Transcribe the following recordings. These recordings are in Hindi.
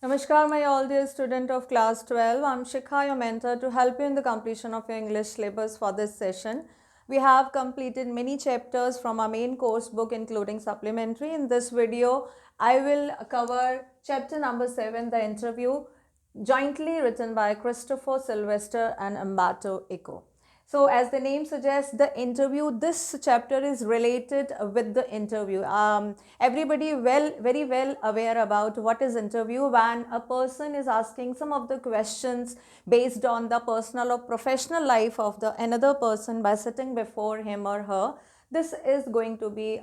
Namaskar, my all dear student of class 12. I'm Shikha, your mentor, to help you in the completion of your English syllabus for this session. We have completed many chapters from our main course book, including supplementary. In this video, I will cover chapter number 7, the interview, jointly written by Christopher Sylvester and Umberto Eco. So, as the name suggests, the interview, this chapter is related with the interview. Everybody very well aware about what is interview when a person is asking some of the questions based on the personal or professional life of the another person by sitting before him or her. This is going to be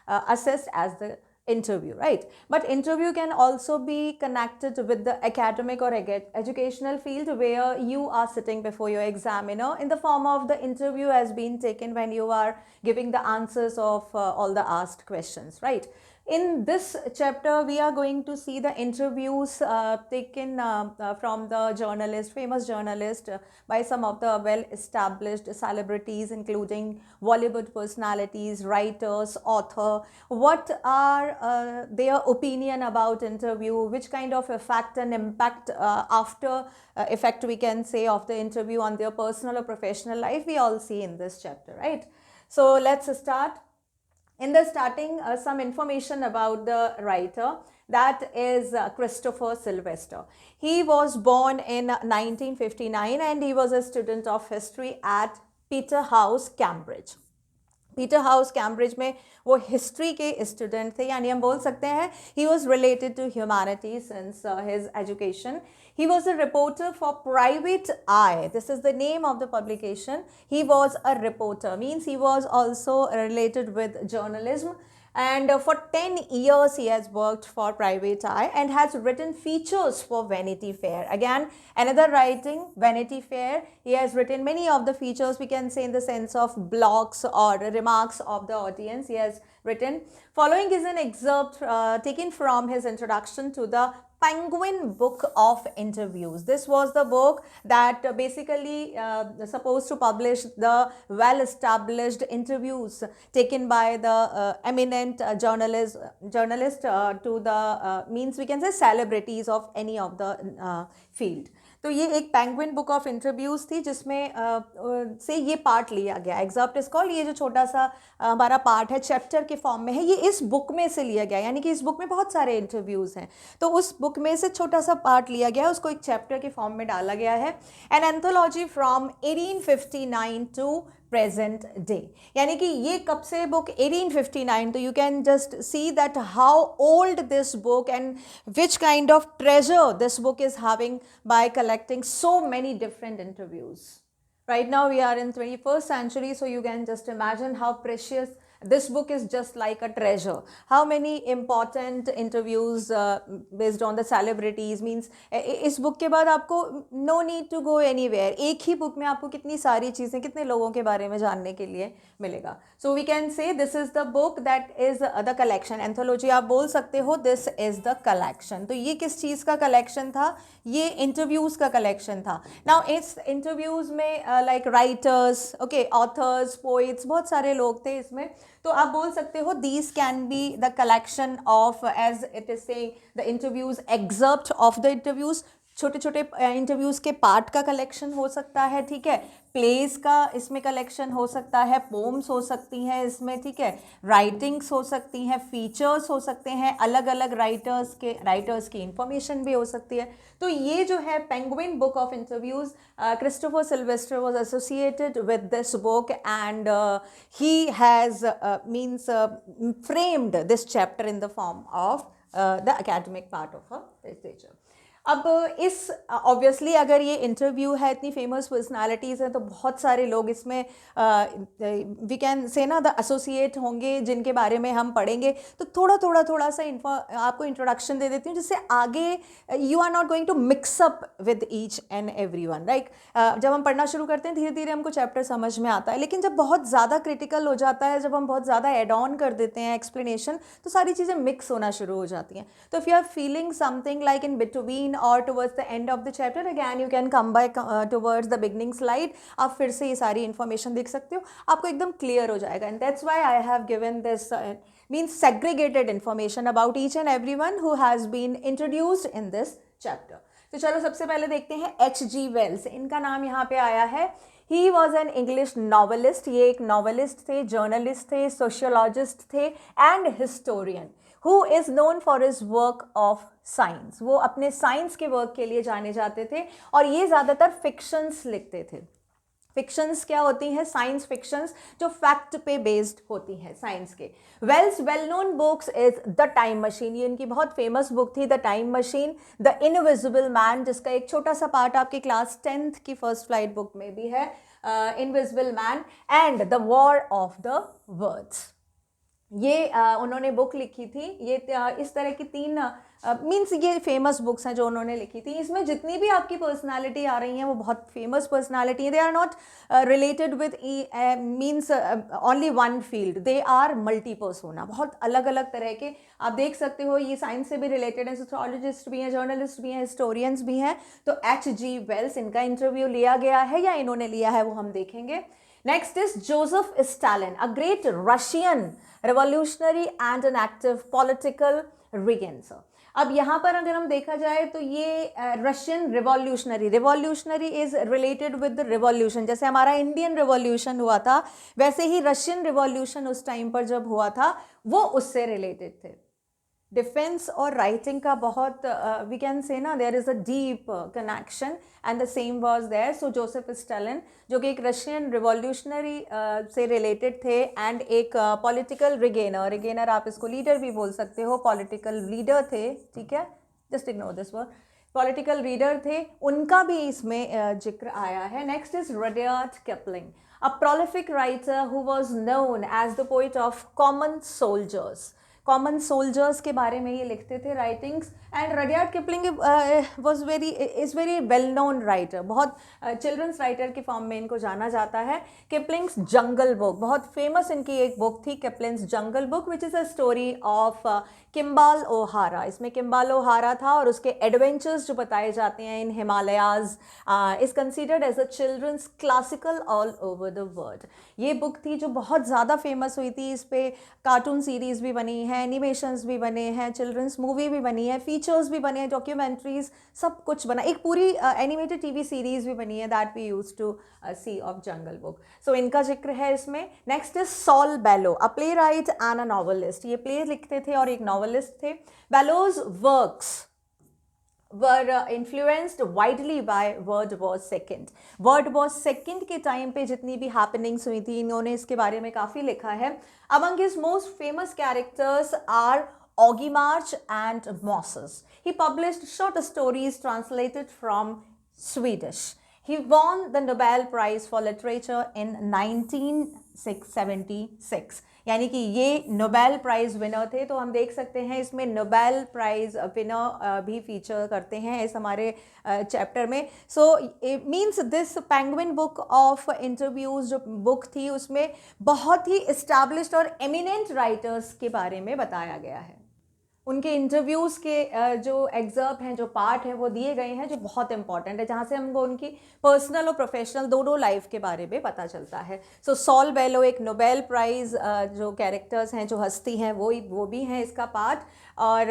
assessed as the interview, right? But interview can also be connected with the academic or educational field where you are sitting before your examiner. In the form of the interview has been taken when you are giving the answers of all the asked questions, right? In this chapter, we are going to see the interviews taken from the journalist, famous journalist, by some of the well-established celebrities, including Bollywood personalities, writers, author. What are their opinion about interview? Which kind of effect and impact after effect we can say of the interview on their personal or professional life? We all see in this chapter, right? So let's start. In the starting, some information about the writer, that is Christopher Sylvester. He was born in 1959 and he was a student of history at Peterhouse, Cambridge. Peter house Cambridge में वो हिस्ट्री के स्टूडेंट थे, यानी हम बोल सकते हैं he was related to humanity since his education. He was a reporter for Private Eye. This is the name of the publication. He was a reporter, means he was also related with journalism. And for 10 years he has worked for Private Eye and has written features for Vanity Fair. Again, another writing, Vanity Fair. He has written many of the features, we can say, in the sense of blogs or remarks of the audience. He has written. Following is an excerpt taken from his introduction to the Penguin Book of Interviews. This was the book that basically supposed to publish the well-established interviews taken by the eminent journalist to the means we can say celebrities of any of the field. तो ये एक पेंगुइन बुक ऑफ इंटरव्यूज़ थी जिसमें से ये पार्ट लिया गया. एग्जर्प्ट इज कॉल्ड. ये जो छोटा सा हमारा पार्ट है चैप्टर के फॉर्म में है, ये इस बुक में से लिया गया, यानी कि इस बुक में बहुत सारे इंटरव्यूज़ हैं, तो उस बुक में से छोटा सा पार्ट लिया गया, उसको एक चैप्टर के फॉर्म में डाला गया है. An anthology from 1859 to present day. यानी कि ये कब से बुक 1859, तो you can just see that how old this book and which kind of treasure this book is having by collecting so many different interviews. Right now we are in 21st century, so you can just imagine how precious this book is, just like a treasure. How many important interviews based on the celebrities, means इस book के बाद आपको no need to go anywhere. एक ही book में आपको कितनी सारी चीज़ें, कितने लोगों के बारे में जानने के लिए मिलेगा. So we can say this is the book that is the collection. Anthology आप बोल सकते हो this is the collection. तो ये किस चीज़ का collection था? ये interviews का collection था. Now इस interviews में like writers, okay, authors, poets, बहुत सारे लोग थे इसमें. तो आप बोल सकते हो these can be the collection of, as it is saying, the interviews, excerpt of the interviews. छोटे छोटे इंटरव्यूज़ के पार्ट का कलेक्शन हो सकता है, ठीक है. प्लेस का इसमें कलेक्शन हो सकता है, पोम्स हो सकती हैं इसमें, ठीक है, राइटिंग्स हो सकती हैं, फीचर्स हो सकते हैं, अलग अलग राइटर्स की इंफॉर्मेशन भी हो सकती है. तो ये जो है penguin book of interviews, Christopher Sylvester was associated with this book and he has means framed this chapter in the form of the academic part of a literature. अब इस ऑब्वियसली अगर ये इंटरव्यू है, इतनी फेमस पर्सनालिटीज़ हैं, तो बहुत सारे लोग इसमें वी कैन से ना द एसोसिएट होंगे जिनके बारे में हम पढ़ेंगे. तो थोड़ा सा आपको इंट्रोडक्शन दे देती हूँ, जिससे आगे you are not going to mix up with each and every one. Right, जब हम पढ़ना शुरू करते हैं धीरे धीरे हमको चैप्टर समझ में आता है, लेकिन जब बहुत ज़्यादा क्रिटिकल हो जाता है, जब हम बहुत ज़्यादा एड ऑन कर देते हैं एक्सप्लेनेशन, तो सारी चीज़ें मिक्स होना शुरू हो जाती हैं. तो if you are feeling something like in between or towards the end of the chapter, again you can come back towards the beginning slide. आप फिर से ये सारी information देख सकते हो, आपको एकदम clear हो जाएगा. And that's why I have given this means segregated information about each and everyone who has been introduced in this chapter. तो चलो सबसे पहले देखते हैं H.G. वेल्स. इनका नाम यहाँ पे आया है. ही वॉज एन इंग्लिश नॉवलिस्ट. ये एक नॉवलिस्ट थे, जर्नलिस्ट थे, सोशियोलॉजिस्ट थे and historian who is known for his work of science. वो अपने साइंस के वर्क के लिए जाने जाते थे और ये ज़्यादातर फिक्शंस लिखते थे. फिक्शंस क्या होती हैं? साइंस फिक्शंस जो फैक्ट पे बेस्ड होती हैं साइंस के. Wells well known books is the time machine. ये इनकी बहुत फेमस बुक थी, the time machine. The invisible man, जिसका एक छोटा सा पार्ट आपके क्लास 10th की फर्स्ट फ्लाइट बुक में भी है, invisible man. And the war of the words. ये उन्होंने बुक लिखी थी. ये इस तरह की तीन मीन्स ये फेमस बुक्स हैं जो उन्होंने लिखी थी. इसमें जितनी भी आपकी पर्सनालिटी आ रही हैं वो बहुत फेमस पर्सनालिटी है. They are not related with means only one field. They are multi persona. बहुत अलग अलग तरह के आप देख सकते हो. ये साइंस से भी रिलेटेड हैं, सोशियोलॉजिस्ट भी हैं, जर्नलिस्ट भी हैं, हिस्टोरियंस भी हैं. तो H.G. वेल्स, इनका इंटरव्यू लिया गया है या इन्होंने लिया है वो हम देखेंगे. Next is Joseph Stalin, a great Russian revolutionary and an active political regency. अब यहाँ पर अगर हम देखा जाए तो ये Russian revolutionary is related with the revolution. जैसे हमारा इंडियन रिवॉल्यूशन हुआ था वैसे ही रशियन रिवॉल्यूशन उस टाइम पर जब हुआ था वो उससे रिलेटेड थे. डिफेंस और राइटिंग का बहुत वी कैन से ना there is a deep connection and the same was there. So Joseph Stalin जो कि एक रशियन रिवॉल्यूशनरी से रिलेटेड थे एंड एक पॉलिटिकल रिगेनर आप इसको लीडर भी बोल सकते हो, पॉलिटिकल लीडर थे. ठीक है, just ignore this word. Political reader थे, उनका भी इसमें जिक्र आया है. Next is Rudyard Kipling, a prolific writer who was known as the poet of common soldiers के बारे में ये लिखते थे writings. And Rudyard Kipling is very well known writer. बहुत चिल्ड्रंस राइटर के फॉर्म में इनको जाना जाता है. किपलिंग्स जंगल बुक, बहुत फेमस इनकी एक बुक थी Kipling's jungle book, which is a story of Kimball O'Hara. इसमें किम्बाल ओहारा था और उसके एडवेंचर्स जो बताए जाते हैं in Himalayas is considered as a children's classical all over the world. ये बुक थी जो बहुत ज़्यादा फेमस हुई थी. इस पर कार्टून सीरीज़ भी बनी है, एनिमेशंस भी बने हैं, चिल्ड्रंस मूवी भी बनी है, फीचर्स भी बने हैं, डॉक्यूमेंट्रीज, सब कुछ बना. एक पूरी एनिमेटेड टीवी सीरीज़ भी बनी है that we use to see of jungle book. So इनका जिक्र है इसमें. Next is Saul Bellow, a playwright and a novelist. ये प्ले लिखते थे और एक नॉवलिस्ट थे. Bellow's works were influenced widely by World War II. World War II के टाइम पे जितनी भी हैपनिंग्स हुई थी इन्होंने इसके बारे में काफ़ी लिखा है. Among his most famous characters are Augie March and Moses. He published short stories translated from Swedish. He won the Nobel Prize for Literature in 1976. यानी कि ये नोबेल प्राइज़ विनर थे. तो हम देख सकते हैं इसमें नोबेल प्राइज़ विनर भी फीचर करते हैं इस हमारे चैप्टर में. So means this penguin book of interviews जो बुक थी उसमें बहुत ही इस्टेब्लिश्ड और एमिनेंट राइटर्स के बारे में बताया गया है. उनके इंटरव्यूज़ के जो एग्जर्प हैं, जो पार्ट हैं वो दिए गए हैं जो बहुत इंपॉर्टेंट है, जहाँ से हमको उनकी पर्सनल और प्रोफेशनल दोनों लाइफ के बारे में पता चलता है. सो सॉल बेलो एक नोबेल प्राइज़ जो कैरेक्टर्स हैं, जो हस्ती हैं, वो भी हैं इसका पार्ट. और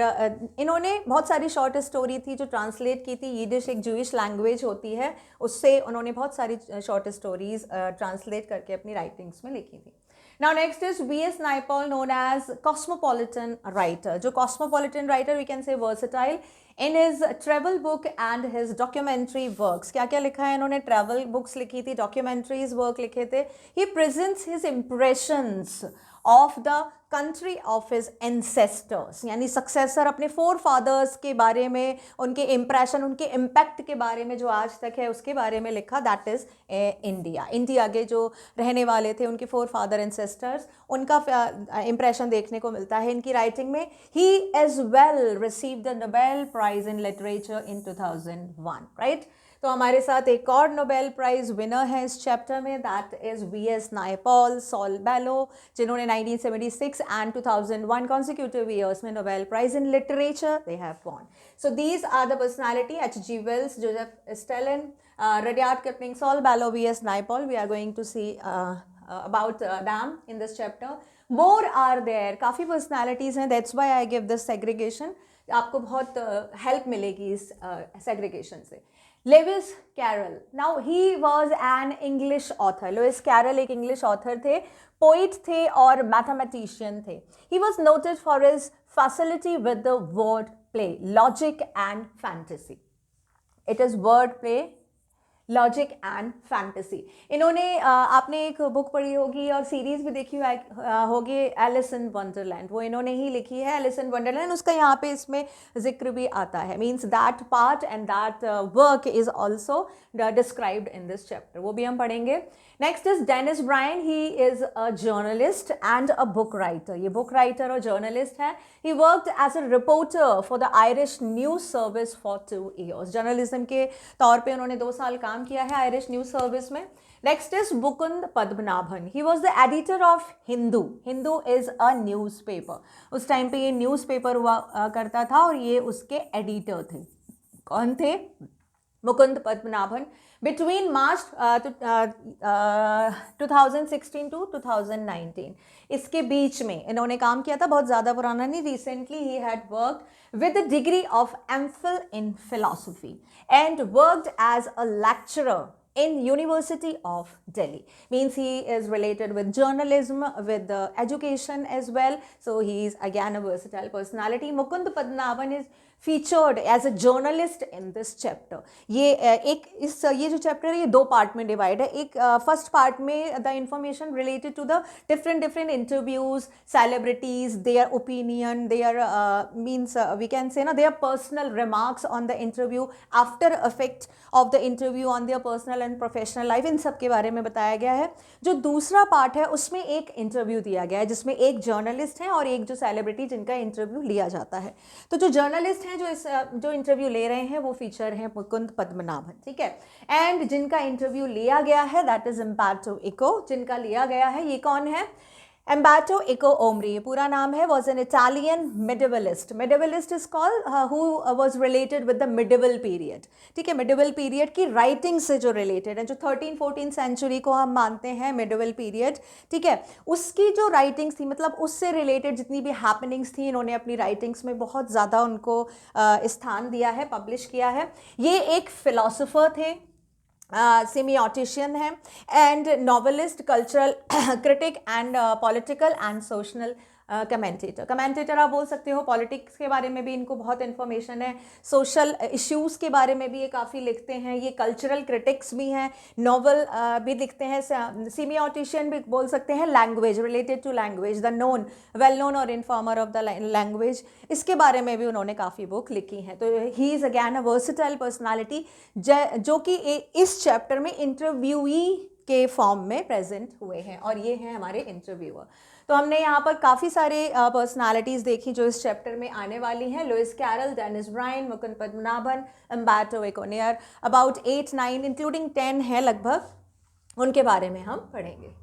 इन्होंने बहुत सारी शॉर्ट स्टोरी थी जो ट्रांसलेट की थी. यिडिश एक जूइश लैंग्वेज होती है, उससे उन्होंने बहुत सारी शॉर्ट स्टोरीज़ ट्रांसलेट करके अपनी राइटिंग्स में लिखी थी. Now next is V.S. Naipaul, known as cosmopolitan writer. जो cosmopolitan writer we can say versatile. In his travel book and his documentary works, क्या क्या लिखा है इन्होंने? travel books लिखी थी, documentaries work लिखे थे. He presents his impressions of the country of his ancestors, यानी सक्सेसर अपने फोर फादर्स के बारे में, उनके इम्प्रेशन, उनके इम्पैक्ट के बारे में जो आज तक है उसके बारे में लिखा. दैट इज़ इंडिया के जो रहने वाले थे उनके फोर फादर एंसेस्टर्स, उनका इम्प्रेशन देखने को मिलता है इनकी राइटिंग में. He as well received the Nobel prize in literature in 2001. Right. तो हमारे साथ एक और नोबेल प्राइज़ विनर है इस चैप्टर में, that is V.S. Naipaul, Saul Bellow, जिन्होंने 1976 एंड 2001 consecutive ईयर्स में Nobel prize in literature they have won. So these are the personality: H.G. Wells, Joseph Stalin, Rudyard Kipling, Saul Bellow, V.S. Naipaul. We are going to see about them in this chapter. More are there, काफ़ी पर्सनैलिटीज़ हैं, that's why I give this segregation, आपको बहुत हेल्प मिलेगी इस सेग्रीगेशन से. Lewis Carroll, now he was an English author. Lewis Carroll एक इंग्लिश ऑथर थे, पोइट थे और मैथमेटिशियन थे. He was noted for his facility with the word play, logic and fantasy. It is word play, logic and fantasy. इन्होंने आपने एक बुक पढ़ी होगी और सीरीज भी देखी होगी, एलिस इन वंडरलैंड, वो इन्होंने ही लिखी है, एलिस इन वंडरलैंड. उसका यहाँ पे इसमें जिक्र भी आता है, means that part and that work is also described in this chapter, वो भी हम पढ़ेंगे. Next is Dennis Brian, he is a journalist and a book writer. ये बुक राइटर और जर्नलिस्ट है. He worked as a reporter for the Irish news service for 2 years. Journalism के तौर पे उन्होंने 2 साल काम किया है आयरिश न्यूज सर्विस में. Next is Mukund Padmanabhan, he was the editor of Hindu. Hindu is a news paper. उस टाइम पे ये न्यूज पेपर हुआ करता था और ये उसके एडिटर थे. कौन थे? Mukund Padmanabhan. Between March 2016 to 2019, इसके बीच में इन्होंने काम किया था, बहुत ज़्यादा पुराना नहीं. Recently he had worked with the degree of MPhil in philosophy and worked as a lecturer in University of Delhi. Means he is related with journalism, with education as well. So he is again a versatile personality. Mukund Padmanabhan is featured as a journalist in this chapter. ये जो चैप्टर है ये 2 पार्ट में डिवाइड है. एक फर्स्ट पार्ट में the information related to the different interviews, celebrities, their opinion, their means we can say ना their personal remarks on the interview, after effect of the interview on their personal and professional life, इन सब के बारे में बताया गया है. जो दूसरा पार्ट है उसमें एक इंटरव्यू दिया गया है जिसमें एक जर्नलिस्ट है और एक जो सेलिब्रिटी जिनका इंटरव्यू लिया जाता है. तो जो जर्नलिस्ट हैं जो इंटरव्यू ले रहे हैं वो फीचर हैं मुकुंद पद्मनाभन. ठीक है. एंड जिनका इंटरव्यू लिया गया है दैट इज उम्बर्टो इको. जिनका लिया गया है ये कौन है? Umberto Eco Omri, ये पूरा नाम है, was an Italian medievalist. Medievalist is called who was related with the medieval period. ठीक है, medieval period की writing से जो related है, जो 13-14 सेंचुरी को हम मानते हैं medieval period. ठीक है, उसकी जो writings थी, मतलब उससे related जितनी भी happenings थी, इन्होंने अपनी writings में बहुत ज़्यादा उनको स्थान दिया है, publish किया है. ये एक philosopher थे, सेमियोटिशियन है, and novelist, cultural critic and political and social commentator आप बोल सकते हो. पॉलिटिक्स के बारे में भी इनको बहुत इन्फॉर्मेशन है, सोशल इश्यूज़ के बारे में भी ये काफ़ी लिखते हैं. ये कल्चरल क्रिटिक्स भी हैं, नॉवल भी लिखते हैं. सेमियोटिशियन भी बोल सकते हैं. Language, related to language, the known, well known और इन्फॉर्मर ऑफ द लैंग्वेज, इसके बारे में भी उन्होंने काफ़ी बुक लिखी हैं. तो he is again a versatile personality जो कि इस चैप्टर में इंटरव्यूई के फॉर्म में प्रेजेंट हुए हैं और ये हैं हमारे इंटरव्यूअर. तो हमने यहाँ पर काफ़ी सारे पर्सनालिटीज़ देखी जो इस चैप्टर में आने वाली हैं. Lewis Carroll, Dennis Brian, Mukund Padmanabhan, Umberto Eco. Near about 8-9 including 10 है लगभग, उनके बारे में हम पढ़ेंगे.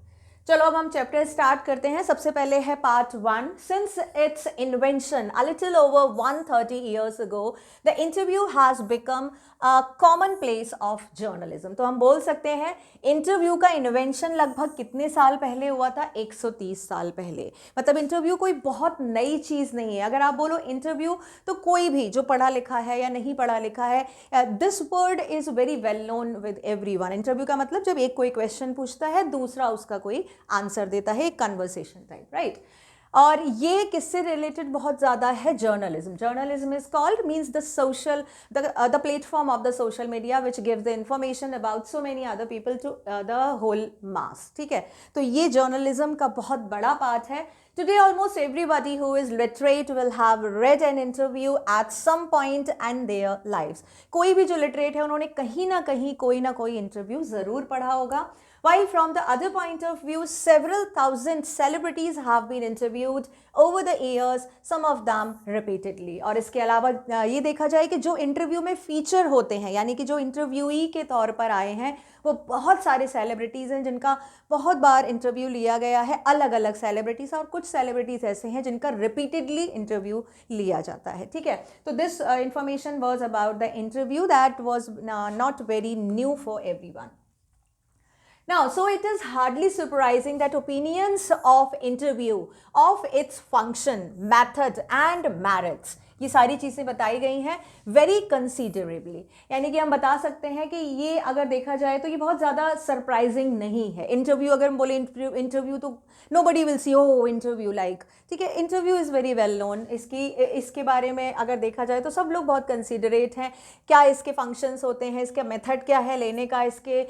चलो अब हम चैप्टर स्टार्ट करते हैं. सबसे पहले है part 1. Since it's invention a little over 130 years ago, the interview has become a common place of journalism. तो हम बोल सकते हैं इंटरव्यू का इन्वेंशन लगभग कितने साल पहले हुआ था? 130 साल पहले. मतलब इंटरव्यू कोई बहुत नई चीज़ नहीं है. अगर आप बोलो इंटरव्यू तो कोई भी जो पढ़ा लिखा है या नहीं पढ़ा लिखा है, this word is very well known with everyone. Interview का मतलब जब एक कोई क्वेश्चन पूछता है, दूसरा उसका कोई आंसर देता है, एक कन्वर्सेशन टाइप, राइट. और ये किससे रिलेटेड बहुत ज़्यादा है? Journalism. Journalism is called means the social the platform of the social media which gives the information about so many other people to the whole mass. ठीक है, तो ये जर्नलिज्म का बहुत बड़ा पार्ट है. Today, almost everybody who is literate will have read an interview at some point in their lives. कोई भी जो literate है उन्होंने कहीं ना कोई इंटरव्यू ज़रूर पढ़ा होगा. While from the other point of view, several thousand celebrities have been interviewed over the years, some of them repeatedly. और इसके अलावा ये देखा जाए कि जो इंटरव्यू में फीचर होते हैं, यानी कि जो इंटरव्यूई के तौर पर आए हैं, वो बहुत सारे सेलिब्रिटीज़ हैं जिनका बहुत बार इंटरव्यू लिया गया है. अलग अलग सेलिब्रिटीज़, और कुछ सेलिब्रिटीज़ ऐसे हैं जिनका रिपीटेडली इंटरव्यू लिया जाता है. ठीक है, तो this information was about the interview that was not very new for everyone. Now, so it is hardly surprising that opinions of interview, of its function, method and merits, ये सारी चीज़ें बताई गई हैं वेरी कंसीडरेबली, यानी कि हम बता सकते हैं कि ये अगर देखा जाए तो ये बहुत ज़्यादा सरप्राइजिंग नहीं है. इंटरव्यू अगर हम बोले इंटरव्यू तो nobody will see oh interview like, ठीक है. Interview is very well known. इसके बारे में अगर देखा जाए तो सब लोग बहुत कंसीडरेट हैं. क्या इसके फंक्शंस होते हैं, इसका मेथड क्या है लेने का, इसके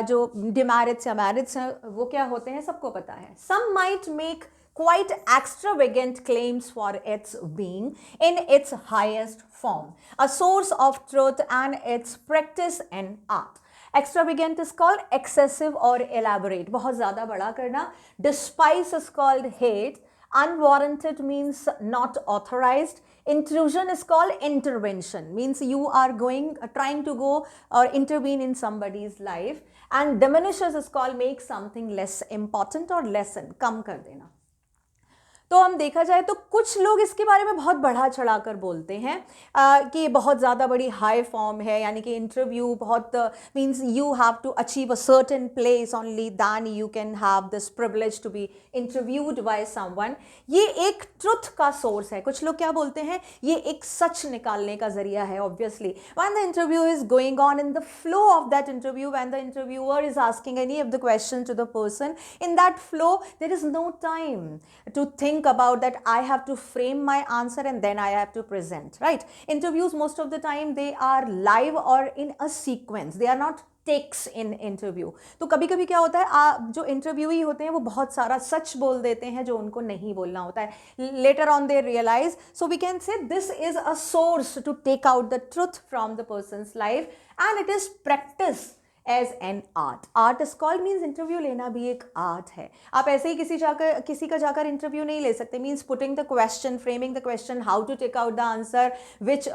जो डिमेरिट्स या मेरिट्स हैं वो क्या होते हैं, सबको पता है. Some might make quite extravagant claims for its being in its highest form, a source of truth and its practice and art. Extravagant is called excessive or elaborate, बहुत ज़्यादा बड़ा करना. Despise is called hate. Unwarranted means not authorized. Intrusion is called intervention, means you are trying to go or intervene in somebody's life. And diminishes is called make something less important or lessen, कम कर देना. तो हम देखा जाए तो कुछ लोग इसके बारे में बहुत बढ़ा चढ़ा कर बोलते हैं कि ये बहुत ज़्यादा बड़ी हाई फॉर्म है, यानी कि इंटरव्यू बहुत means you have to achieve a certain place only than you can have this privilege to be interviewed by someone. ये एक ट्रुथ का सोर्स है. कुछ लोग क्या बोलते हैं, ये एक सच निकालने का जरिया है. Obviously when the interview is going on, in the flow of that interview, when the interviewer is asking any of the question to the person, in that flow there is no time to think about that I have to frame my answer and then I have to present, right? Interviews most of the time they are live or in a sequence, they are not takes in interview. तो कभी कभी क्या होता है, जो इंटरव्यूई होते हैं वो बहुत सारा सच बोल देते हैं जो उनको नहीं बोलना होता है. Later on they realize, so we can say this is a source to take out the truth from the person's life and it is practice as an art. Art is called, means interview लेना भी एक आर्ट है. आप ऐसे ही किसी का जाकर इंटरव्यू नहीं ले सकते. Means putting the question, framing the question, how to take out the answer, which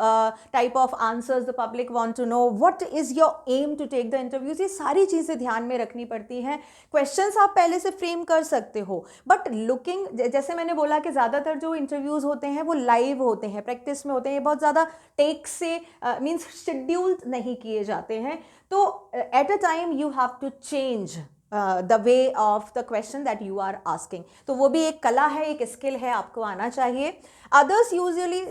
type of answers the public want to know, what is your aim to take the interviews, ये सारी चीज़ें ध्यान में रखनी पड़ती हैं. क्वेश्चंस आप पहले से फ्रेम कर सकते हो, बट लुकिंग, जैसे मैंने बोला कि ज़्यादातर जो इंटरव्यूज़ होते हैं वो लाइव होते हैं, प्रैक्टिस में होते हैं. ये बहुत ज़्यादा टेक से मीन्स शेड्यूल्ड नहीं किए जाते हैं. तो at a time you have to change the way of the question that you are asking. तो वो भी एक कला है, एक स्किल है, आपको आना चाहिए. Others usually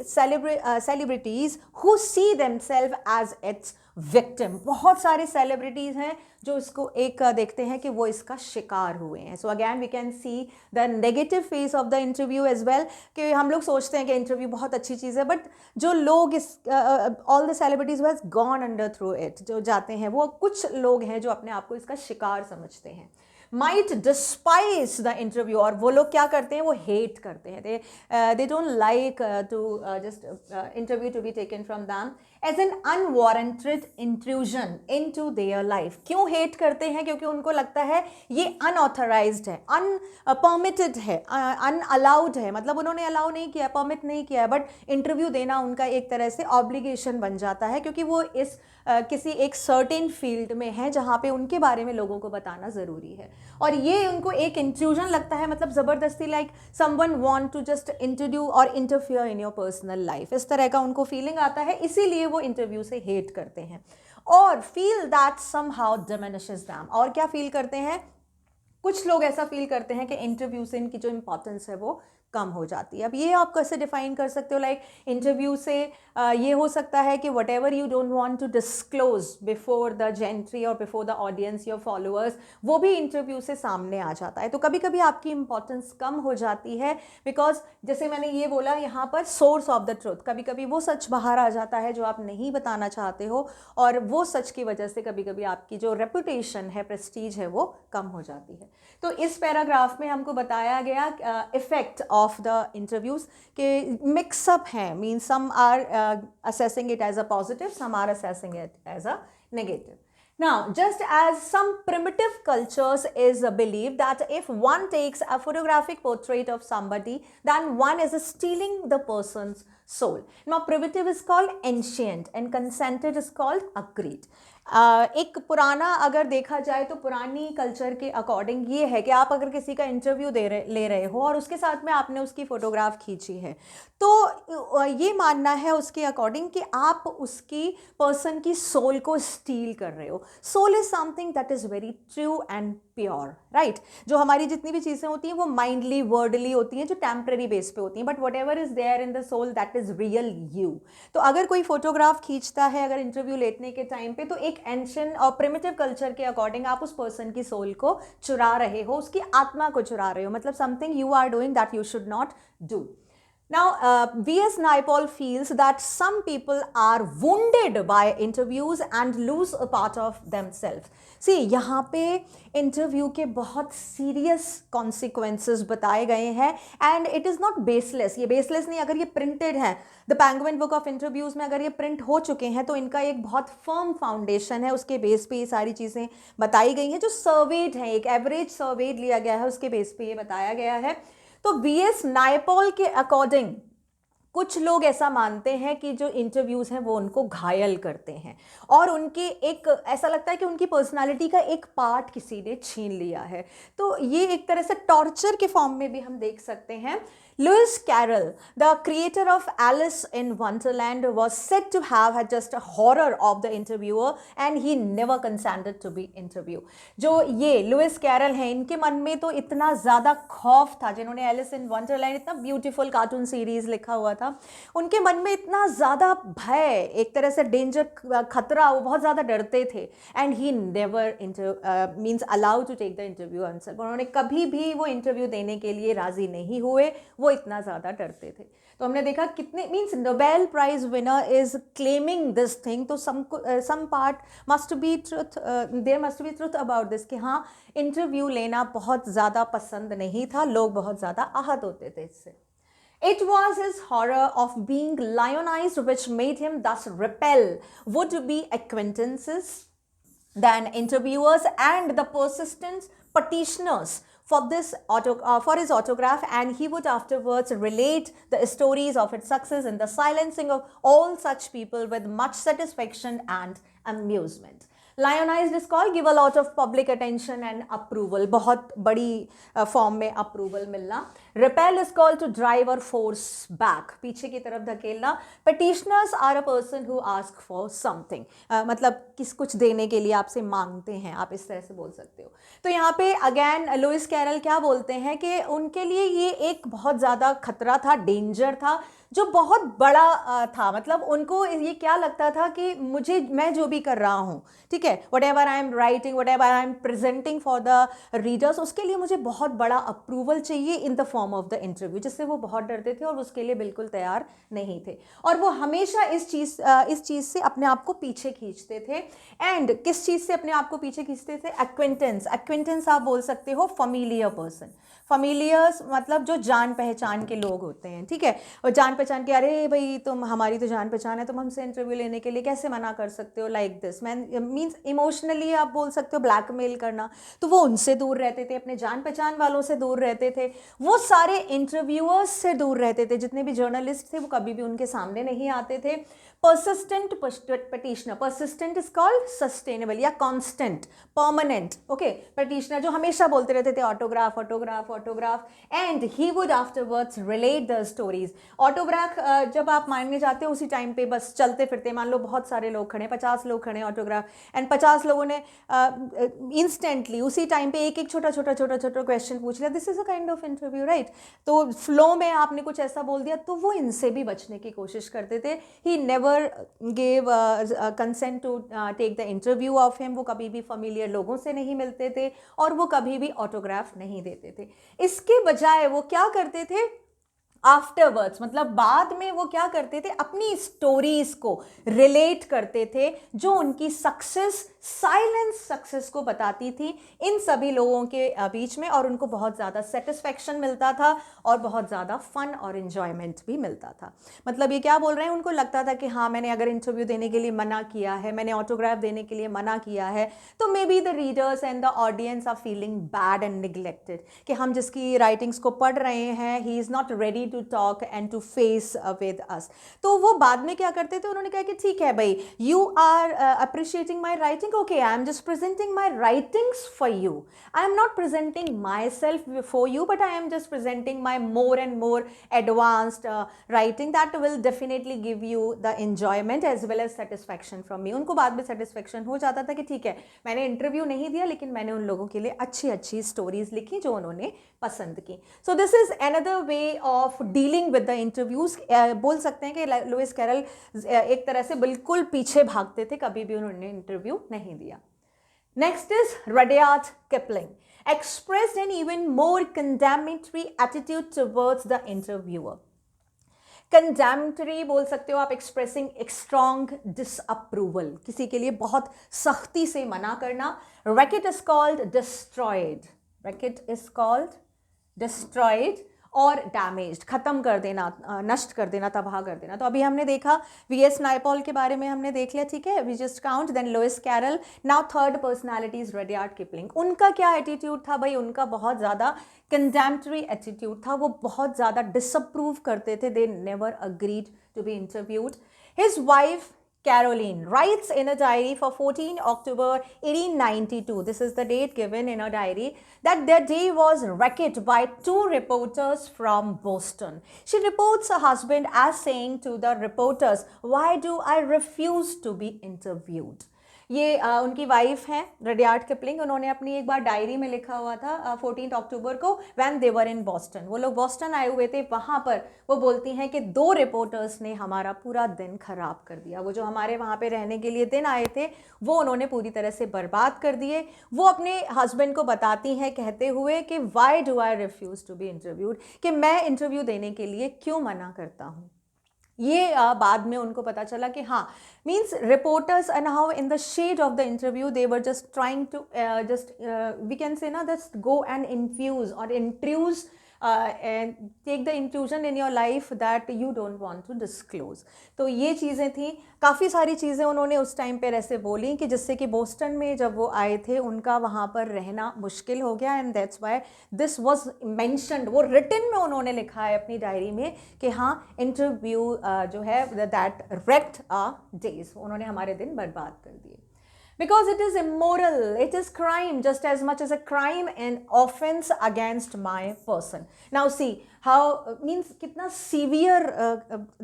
celebrities who see themselves as its victim. बहुत सारे सेलिब्रिटीज़ हैं जो इसको एक देखते हैं कि वो इसका शिकार हुए हैं. So again we can see the negative face of the interview as well, कि हम लोग सोचते हैं कि इंटरव्यू बहुत अच्छी चीज़ है, बट जो लोग इस all the celebrities has gone under through it, जो जाते हैं वो कुछ लोग हैं जो अपने आप को इसका शिकार समझते हैं. माइट डिस्पाइस द इंटरव्यू, और वो लोग क्या करते हैं, वो हेट करते हैं. They don't like to just interview to be taken from them as an unwarranted intrusion into their life. क्यों हेट करते हैं, क्योंकि उनको लगता है ये अनऑथराइज्ड है, अनपरमिटेड है, अनअलाउड है. मतलब उन्होंने अलाउ नहीं किया, परमिट नहीं किया, बट इंटरव्यू देना उनका एक तरह से ऑब्लिगेशन बन जाता है, क्योंकि वो इस किसी एक सर्टेन फील्ड में है जहाँ पे उनके बारे में लोगों को बताना ज़रूरी है. और ये उनको एक इंट्रूजन लगता है, मतलब ज़बरदस्ती, like someone want to just introduce or interfere in your personal life, इस तरह का उनको फीलिंग आता है, इसीलिए वो इंटरव्यू से हेट करते हैं. और feel that somehow diminishes them, और क्या फील करते हैं, कुछ लोग ऐसा फील करते हैं कि इंटरव्यू से इनकी जो इंपॉर्टेंस है वो कम हो जाती है. अब ये आप कैसे डिफाइन कर सकते हो, लाइक इंटरव्यू से ये हो सकता है कि whatever you don't want to disclose before the gentry or before the audience, your followers, वो भी इंटरव्यू से सामने आ जाता है. तो कभी कभी आपकी इंपॉर्टेंस कम हो जाती है, बिकॉज जैसे मैंने ये बोला यहाँ पर सोर्स ऑफ द ट्रुथ, कभी कभी वो सच बाहर आ जाता है जो आप नहीं बताना चाहते हो, और वो सच की वजह से कभी कभी आपकी जो रेपुटेशन है, प्रेस्टीज है, वो कम हो जाती है. तो इस पैराग्राफ में हमको बताया गया इफेक्ट ऑफ द इंटरव्यूज के मिक्सअप हैं, mean some are assessing it as a positive, some are assessing it as a negative. Now, just as some primitive cultures is believed that if one takes a photographic portrait of somebody, then one is stealing the person's soul. Now, primitive is called ancient and consented is called agreed. एक पुराना अगर देखा जाए तो पुरानी कल्चर के अकॉर्डिंग ये है कि आप अगर किसी का इंटरव्यू ले रहे हो और उसके साथ में आपने उसकी फ़ोटोग्राफ खींची है, तो ये मानना है उसके अकॉर्डिंग कि आप उसकी पर्सन की सोल को स्टील कर रहे हो. Soul is something that is very true and pure, right. जो हमारी जितनी भी चीज़ें होती हैं वो माइंडली वर्डली होती हैं, जो टेम्पररी बेस पे होती हैं, but whatever is there in the soul that is real you. तो अगर कोई फोटोग्राफ खींचता है अगर इंटरव्यू लेने के टाइम पे, तो एक एंशिएंट और प्रिमिटिव कल्चर के अकॉर्डिंग आप उस पर्सन की सोल को चुरा रहे हो, उसकी आत्मा को चुरा रहे हो. मतलब something you are doing that you should not do. Now, V.S. Naipaul feels that some people are wounded by interviews and lose a part of themselves. See, यहाँ पे इंटरव्यू के बहुत सीरियस कॉन्सिक्वेंसेस बताए गए हैं and it is not baseless. ये बेसलेस नहीं, अगर ये प्रिंटेड है the Penguin book of interviews में, अगर ये प्रिंट हो चुके हैं तो इनका एक बहुत फर्म फाउंडेशन है, उसके बेस पे ये सारी चीज़ें बताई गई हैं जो सर्वेड हैं, एक एवरेज सर्वेड लिया गया है, उसके बेस पे ये बताया गया है. तो वी.एस. नायपॉल के अकॉर्डिंग कुछ लोग ऐसा मानते हैं कि जो इंटरव्यूज़ हैं वो उनको घायल करते हैं और उनके एक ऐसा लगता है कि उनकी पर्सनालिटी का एक पार्ट किसी ने छीन लिया है. तो ये एक तरह से टॉर्चर के फॉर्म में भी हम देख सकते हैं. Lewis Carroll, the creator of Alice in Wonderland, was said to have had just a horror of the interviewer and he never consented to be interviewed. जो ये लुइस कैरल हैं, इनके मन में तो इतना ज़्यादा खौफ था, जिन्होंने एलिस इन वंडरलैंड इतना ब्यूटीफुल कार्टून सीरीज लिखा हुआ था, उनके मन में इतना ज़्यादा भय, एक तरह से डेंजर, खतरा, वो बहुत ज़्यादा डरते थे. And he never means allowed to take the interview answer. उन्होंने कभी भी वो इंटरव्यू देने के लिए राज़ी नहीं हुए, वो इतना ज़्यादा डरते थे. तो हमने देखा कितने means Nobel prize winner is claiming this thing. तो some part must be truth, there must be truth about this कि हाँ, इंटरव्यू लेना बहुत ज़्यादा पसंद नहीं था, लोग बहुत ज़्यादा आहत होते थे इससे. It was his horror of being lionized which made him thus repel would-be acquaintances than interviewers and the persistent petitioners for his autograph, and he would afterwards relate the stories of its success in the silencing of all such people with much satisfaction and amusement. Lionized is called give a lot of public attention and approval, बहुत बड़ी फॉर्म में अप्रूवल मिलना. Repel is called to drive or force back, पीछे की तरफ धकेलना. Petitioners are a person who ask for something, मतलब कुछ देने के लिए आपसे मांगते हैं, आप इस तरह से बोल सकते हो. तो यहाँ पे अगेन लुइस कैरल क्या बोलते हैं कि उनके लिए ये एक बहुत ज़्यादा खतरा था, डेंजर था, जो बहुत बड़ा था. मतलब उनको ये क्या लगता था कि मैं जो भी कर रहा हूँ, ठीक है, what ever I am writing, what ever I am presenting for the readers, उसके लिए मुझे बहुत बड़ा अप्रूवल चाहिए in the form of the interview, जिससे वो बहुत डरते थे और उसके लिए बिल्कुल तैयार नहीं थे. और वो हमेशा इस चीज़ से अपने आप को पीछे खींचते थे. एंड किस चीज़ से अपने आप को पीछे खींचते थे? एक्वेंटेंस आप बोल सकते हो, फैमिलियर पर्सन. फैमिलियर्स मतलब जो जान पहचान के लोग होते हैं, ठीक है, और जान पहचान के, अरे भाई तुम हमारी तो जान पहचान है, तुम हमसे इंटरव्यू लेने के लिए कैसे मना कर सकते हो, लाइक दिस मीन्स इमोशनली आप बोल सकते हो ब्लैकमेल करना. तो वो उनसे दूर रहते थे, अपने जान पहचान वालों से दूर रहते थे, वो सारे इंटरव्यूअर्स से दूर रहते थे, जितने भी जर्नलिस्ट थे वो कभी भी उनके सामने नहीं आते थे. persistent petitioner, persistent is called sustainable या constant, permanent, okay, petitioner जो हमेशा बोलते रहते थे autograph, autograph, autograph, and he would afterwards relate the stories. autograph जब आप मांगने जाते हो उसी टाइम पे बस चलते फिरते, मान लो बहुत सारे लोग खड़े, 50 लोग खड़े autograph, एंड 50 लोगों ने इंस्टेंटली उसी टाइम पे एक एक छोटा क्वेश्चन पूछ लिया. This is a kind of interview, right. तो फ्लो में आपने कुछ ऐसा बोल दिया, तो वो इनसे भी बचने की कोशिश करते थे. He never gave consent to take the interview of him. वो कभी भी familiar लोगों से नहीं मिलते थे और वो कभी भी ऑटोग्राफ नहीं देते थे. इसके बजाय वो क्या करते थे? आफ्टरवर्ड्स मतलब बाद में वो क्या करते थे? अपनी स्टोरीज को रिलेट करते थे, जो उनकी सक्सेस, साइलेंस सक्सेस को बताती थी इन सभी लोगों के बीच में, और उनको बहुत ज़्यादा सेटिस्फैक्शन मिलता था और बहुत ज़्यादा फन और इन्जॉयमेंट भी मिलता था. मतलब ये क्या बोल रहे हैं? उनको लगता था कि हाँ, मैंने अगर इंटरव्यू देने के लिए मना किया है, मैंने ऑटोग्राफ देने के लिए मना किया है, तो maybe the readers and the audience are feeling bad and neglected, कि हम जिसकी राइटिंग्स को पढ़ रहे हैं, he is not ready to talk and to face with us. तो वो बाद में क्या करते थे, उन्होंने कहा कि ठीक है भाई, you are appreciating my writing, okay, I am just presenting my writings for you, I am not presenting myself for you, but I am just presenting my more and more advanced writing that will definitely give you the enjoyment as well as satisfaction from me. उनको बाद में सेटिस्फैक्शन हो जाता था कि ठीक है, मैंने इंटरव्यू नहीं दिया लेकिन मैंने उन लोगों के लिए अच्छी अच्छी स्टोरीज लिखी जो उन्होंने पसंद की। So this is another way of dealing with the interviews. बोल सकते हैं कि लुइस कैरल एक तरह से बिल्कुल पीछे भागते थे, कभी भी उन्होंने इंटरव्यू नहीं दिया। Next is Rudyard Kipling, expressed an even more condemnatory attitude towards the interviewer. Condemnatory बोल सकते हो आप, एक्सप्रेसिंग एक स्ट्रॉन्ग डिसअप्रूवल, किसी के लिए बहुत सख्ती से मना करना। Racket is called destroyed, racket is called destroyed, और डैमेज्ड, खत्म कर देना, नष्ट कर देना, तबाह कर देना। तो अभी हमने देखा वी.एस. नायपॉल के बारे में हमने देख लिया, ठीक है, we just count, then Lewis Carroll. Now third personality is Rudyard Kipling. उनका क्या एटीट्यूड था भाई, उनका बहुत ज़्यादा कंडेम्नटरी एटीट्यूड था, वो बहुत ज़्यादा डिसअप्रूव करते थे, they never agreed to be interviewed. His wife Caroline writes in a diary for 14 October 1892, this is the date given in her diary, that their day was wrecked by two reporters from Boston. She reports her husband as saying to the reporters, "Why do I refuse to be interviewed?" ये उनकी वाइफ हैं रडयार्ड किपलिंग, उन्होंने अपनी एक बार डायरी में लिखा हुआ था 14 अक्टूबर को, when they were in Boston, वो लोग बॉस्टन आए हुए थे, वहाँ पर वो बोलती हैं कि दो रिपोर्टर्स ने हमारा पूरा दिन खराब कर दिया। वो जो हमारे वहाँ पे रहने के लिए दिन आए थे वो उन्होंने पूरी तरह से बर्बाद कर दिए। वो अपने हस्बैंड को बताती हैं कहते हुए कि why do I refuse to be interviewed, कि मैं इंटरव्यू देने के लिए क्यों मना करता हूँ। ये बाद में उनको पता चला कि हाँ, means reporters and how in the shade of the interview they were just trying to just we can say ना जस्ट गो एंड इन्फ्यूज और इंट्रूज and take the intrusion in your life that you don't want to disclose। तो ये चीज़ें थी, काफ़ी सारी चीज़ें उन्होंने उस टाइम पर ऐसे बोली कि जिससे कि बोस्टन में जब वो आए थे उनका वहाँ पर रहना मुश्किल हो गया, and that's why this was mentioned, वो रिटन में उन्होंने लिखा है अपनी डायरी में कि हाँ, इंटरव्यू जो है दैट wrecked our days, उन्होंने हमारे दिन बर्बाद कर दिए। Because it is immoral, it is crime just as much as a crime and offense against my person. Now see how means कितना severe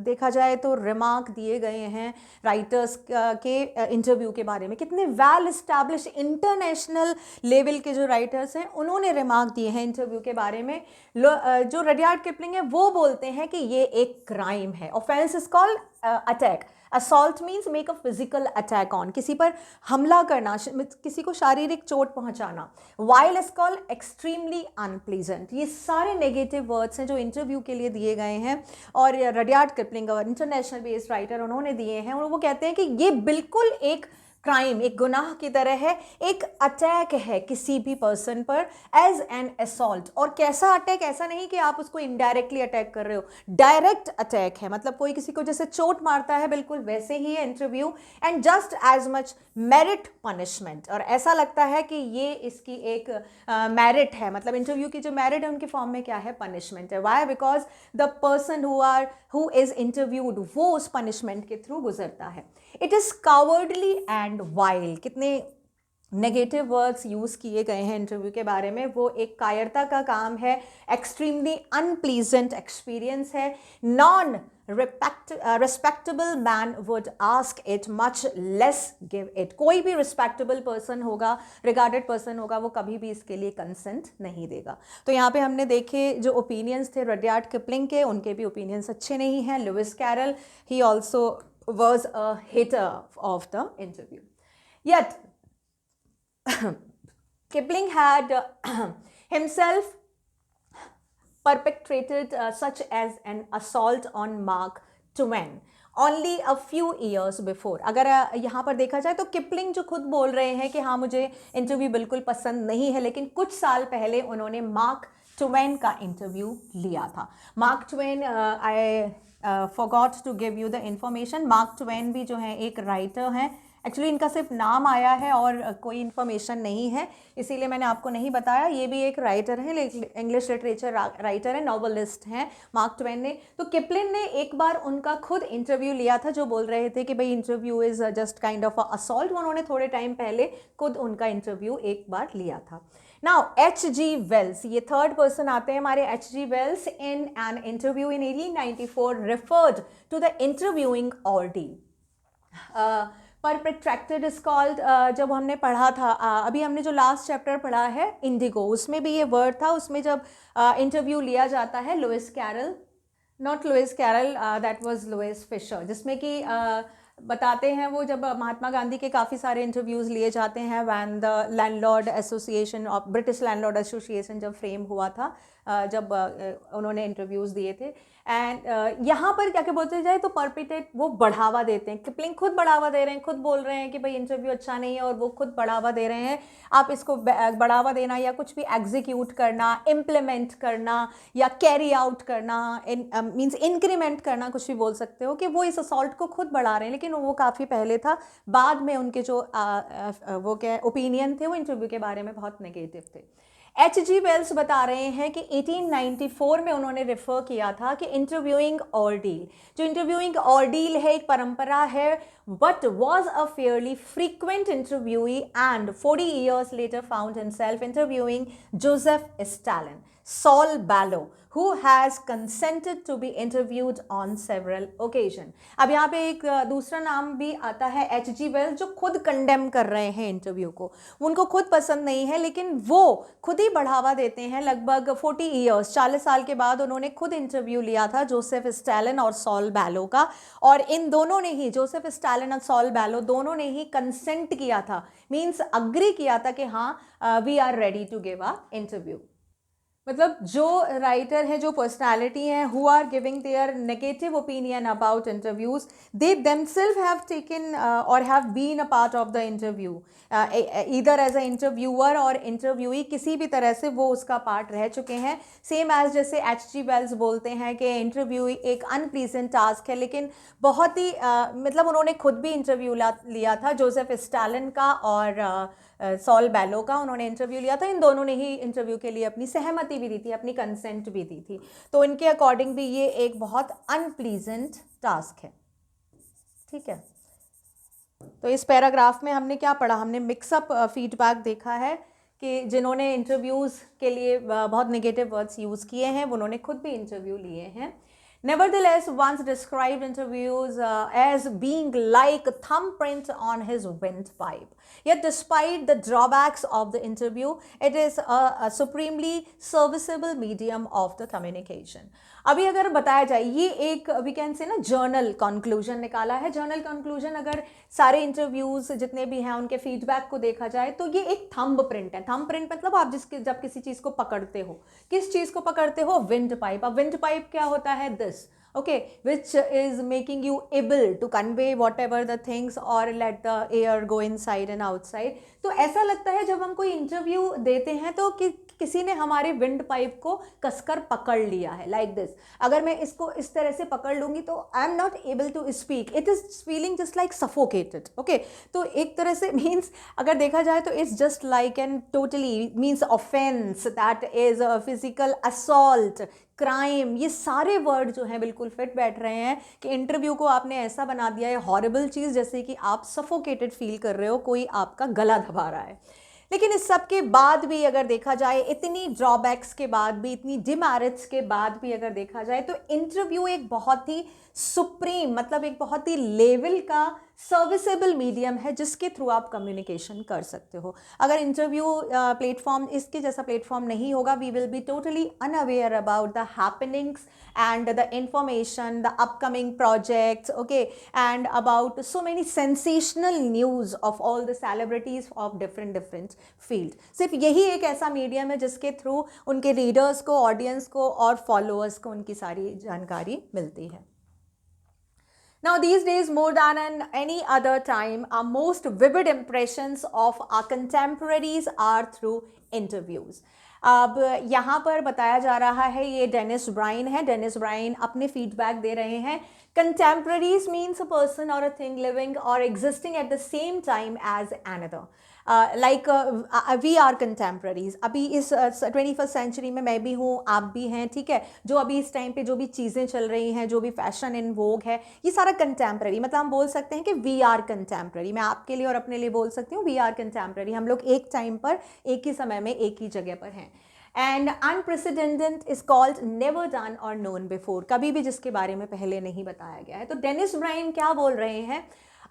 देखा जाए तो रिमार्क दिए गए हैं राइटर्स के इंटरव्यू के बारे में। कितने वेल इस्टेब्लिश इंटरनेशनल लेवल के जो राइटर्स हैं उन्होंने रिमार्क दिए हैं इंटरव्यू के बारे में। जो रडयार्ड किपलिंग है वो बोलते हैं कि ये एक क्राइम है। Offence is called attack. Assault means make a physical attack on, किसी पर हमला करना, किसी को शारीरिक चोट पहुंचाना। While is called extremely unpleasant. ये सारे नेगेटिव वर्ड्स हैं जो इंटरव्यू के लिए दिए गए हैं, और रडयार्ड किपलिंग और इंटरनेशनल बेस्ड राइटर उन्होंने दिए हैं, और वो कहते हैं कि ये बिल्कुल एक क्राइम, एक गुनाह की तरह है, एक अटैक है किसी भी पर्सन पर एज एन असॉल्ट। और कैसा अटैक, ऐसा नहीं कि आप उसको इनडायरेक्टली अटैक कर रहे हो, डायरेक्ट अटैक है, मतलब कोई किसी को जैसे चोट मारता है बिल्कुल वैसे ही है interview, and just as much merit punishment. और ऐसा लगता है कि ये इसकी एक मेरिट है, मतलब इंटरव्यू की जो मेरिट है उनके फॉर्म में क्या है, पनिशमेंट है। Why? Because the person who is interviewed वो उस पनिशमेंट के थ्रू गुजरता है। It is cowardly and vile, कितने नेगेटिव वर्ड्स यूज़ किए गए हैं इंटरव्यू के बारे में। वो एक कायरता का काम है, एक्सट्रीमली अनप्लीजेंट एक्सपीरियंस है। Non respectable man would ask it, much less give it. कोई भी रिस्पेक्टेबल पर्सन होगा, रिगार्डेड पर्सन होगा, वो कभी भी इसके लिए कंसेंट नहीं देगा। तो यहाँ पे हमने देखे जो ओपिनियंस थे रडयार्ड किपलिंग के, उनके भी ओपिनियंस अच्छे नहीं हैं। Lewis Carol, he also was a hater of the interview. Yet Kipling had himself perpetrated such as an assault on Mark Twain only a few years before। अगर यहाँ पर देखा जाए तो किपलिंग जो खुद बोल रहे हैं कि हाँ मुझे इंटरव्यू बिल्कुल पसंद नहीं है, लेकिन कुछ साल पहले उन्होंने मार्क ट्वेन का इंटरव्यू लिया था। Mark Twain, I forgot to give you the information, mark Twain भी जो है एक राइटर हैं, एक्चुअली इनका सिर्फ नाम आया है और कोई इन्फॉर्मेशन नहीं है, इसीलिए मैंने आपको नहीं बताया। ये भी एक राइटर है, इंग्लिश लिटरेचर राइटर है, नॉवलिस्ट हैं मार्क ट्वेन ने। तो किपलिन ने एक बार उनका खुद इंटरव्यू लिया था, जो बोल रहे थे कि भाई interview is just kind of assault. उन्होंने थोड़े टाइम पहले खुद उनका इंटरव्यू एक बार लिया था। Now H.G. Wells, ये थर्ड पर्सन आते हैं हमारे। H.G. Wells in an interview in 1894 referred to the interviewing ordeal. पर protracted is called, जब हमने पढ़ा था, अभी हमने जो लास्ट चैप्टर पढ़ा है इंडिगो, उसमें भी ये वर्ड था। उसमें जब इंटरव्यू लिया जाता है Lewis Carroll, not Lewis Carroll, that was Louis Fischer, जिसमें कि बताते हैं वो जब महात्मा गांधी के काफ़ी सारे इंटरव्यूज़ लिए जाते हैं when the landlord association of British landlord association जब फ्रेम हुआ था, जब उन्होंने इंटरव्यूज़ दिए थे। एंड यहाँ पर क्या क्या बोलते जाए तो परपिटेट, वो बढ़ावा देते हैं। किपलिंग खुद बढ़ावा दे रहे हैं, खुद बोल रहे हैं कि भाई इंटरव्यू अच्छा नहीं है, और वो खुद बढ़ावा दे रहे हैं। आप इसको बढ़ावा देना या कुछ भी एग्जीक्यूट करना, इम्प्लीमेंट करना या कैरी आउट करना, मीन्स इंक्रीमेंट करना, कुछ भी बोल सकते हो कि वो इस असॉल्ट को खुद बढ़ा रहे हैं। लेकिन वो काफ़ी पहले था, बाद में उनके जो वो क्या ओपिनियन थे वो इंटरव्यू के बारे में बहुत नेगेटिव थे। H.G. वेल्स बता रहे हैं कि 1894 में उन्होंने रेफर किया था कि इंटरव्यूइंग ऑर्डील, जो इंटरव्यूइंग ऑर्डील है एक परंपरा है, but was a fairly frequent interviewee and 40 years later found himself interviewing Joseph Stalin, Saul Bellow, who has consented to be interviewed on several occasions. अब यहाँ पे एक दूसरा नाम भी आता है H.G. वेल्स, जो खुद कंडेम कर रहे हैं इंटरव्यू को। उनको खुद पसंद नहीं है, लेकिन वो खुद ही बढ़ावा देते हैं। लगभग 40 years, 40 साल के बाद उन्होंने खुद इंटरव्यू लिया था जोसेफ स्टालिन और सॉल बैलो का, और इन दोनों ने ही, जोसेफ स्टालिन और सॉल बैलो दोनों ने ही कंसेंट किया था, मीन्स अग्री किया था कि हाँ we are ready to give a interview. मतलब जो राइटर है, जो पर्सनालिटी हैं, who are giving their negative opinion about interviews, they themselves have taken और have been a part of the interview, either as a interviewer or interviewee, किसी भी तरह से वो उसका पार्ट रह चुके हैं। सेम एज जैसे H.G. वेल्स बोलते हैं कि इंटरव्यू एक अनप्लीजेंट टास्क है, लेकिन बहुत ही मतलब उन्होंने खुद भी इंटरव्यू लिया था जोसेफ स्टालिन का और सॉल बैलो का, उन्होंने इंटरव्यू लिया था। इन दोनों ने ही इंटरव्यू के लिए अपनी सहमति भी दी थी, अपनी कंसेंट भी दी थी। तो इनके अकॉर्डिंग भी ये एक बहुत अनप्लीजेंट टास्क है। ठीक है, तो इस पैराग्राफ में हमने क्या पढ़ा? हमने मिक्सअप फीडबैक देखा है कि जिन्होंने इंटरव्यूज़ के लिए बहुत नेगेटिव वर्ड्स यूज़ किए हैं, उन्होंने खुद भी इंटरव्यू लिए हैं। Nevertheless, once described interviews as being like a thumbprint on his windpipe. Yet, despite the drawbacks of the interview, it is a supremely serviceable medium of the communication. अभी अगर बताया जाए, ये एक वी कैन से ना जर्नल कंक्लूजन निकाला है। जर्नल कंक्लूजन अगर सारे इंटरव्यूज जितने भी हैं उनके फीडबैक को देखा जाए तो ये एक थंब प्रिंट है। थंब प्रिंट मतलब आप जब किसी चीज़ को पकड़ते हो, किस चीज़ को पकड़ते हो? Wind pipe. अब विंड पाइप क्या होता है? This, okay, which is making you able to convey whatever the things or let the air go inside and outside. तो ऐसा लगता है जब हम कोई इंटरव्यू देते हैं तो किसी ने हमारे विंड पाइप को कसकर पकड़ लिया है, लाइक दिस। अगर मैं इसको इस तरह से पकड़ लूँगी तो I am not able to speak, it is feeling just like suffocated. Okay, तो एक तरह से मीन्स अगर देखा जाए तो it's just like an totally means offence, that is a physical assault, crime. ये सारे वर्ड जो हैं बिल्कुल फिट बैठ रहे हैं कि इंटरव्यू को आपने ऐसा बना दिया है हॉरिबल चीज़, जैसे कि आप सफोकेटेड फील कर रहे हो, कोई आपका गला दबा रहा है। लेकिन इस सब के बाद भी अगर देखा जाए, इतनी ड्रॉबैक्स के बाद भी, इतनी डिमेरिट्स के बाद भी अगर देखा जाए तो इंटरव्यू एक बहुत ही सुप्रीम, मतलब एक बहुत ही लेवल का सर्विसेबल मीडियम है जिसके थ्रू आप कम्युनिकेशन कर सकते हो। अगर इंटरव्यू प्लेटफॉर्म इसके जैसा प्लेटफॉर्म नहीं होगा, we will be totally unaware about the happenings and the information, the upcoming projects, okay, and about so many sensational news of all the celebrities of different field. सिर्फ यही एक ऐसा मीडियम है जिसके थ्रू उनके रीडर्स को, ऑडियंस को और फॉलोअर्स को उनकी सारी जानकारी मिलती है। Now these days, more than any other time, our most vivid impressions of our contemporaries are through interviews. अब यहाँ पर बताया जा रहा है, ये डेनिस ब्राइन है। डेनिस ब्राइन अपने फीडबैक दे रहे हैं। कंटेम्प्रेरीज मीन्स अ पर्सन और अ थिंग लिविंग और existing at the same time as another, like we are contemporaries. अभी इस 21st सेंचुरी में मैं भी हूँ, आप भी हैं, ठीक है। जो अभी इस टाइम पे जो भी चीज़ें चल रही हैं, जो भी फैशन इन वोग है, ये सारा कंटेम्प्रेरी, मतलब हम बोल सकते हैं कि वी आर कंटेम्प्रेरी। मैं आपके लिए और अपने लिए बोल सकती हूँ वी आर कंटेम्प्रेरी। हम लोग एक टाइम पर, एक ही समय में, एक ही जगह पर हैं। And unprecedented is called never done और नोन बिफोर, कभी भी जिसके बारे में पहले नहीं बताया गया है। तो डेनिस ब्राइन क्या बोल रहे हैं,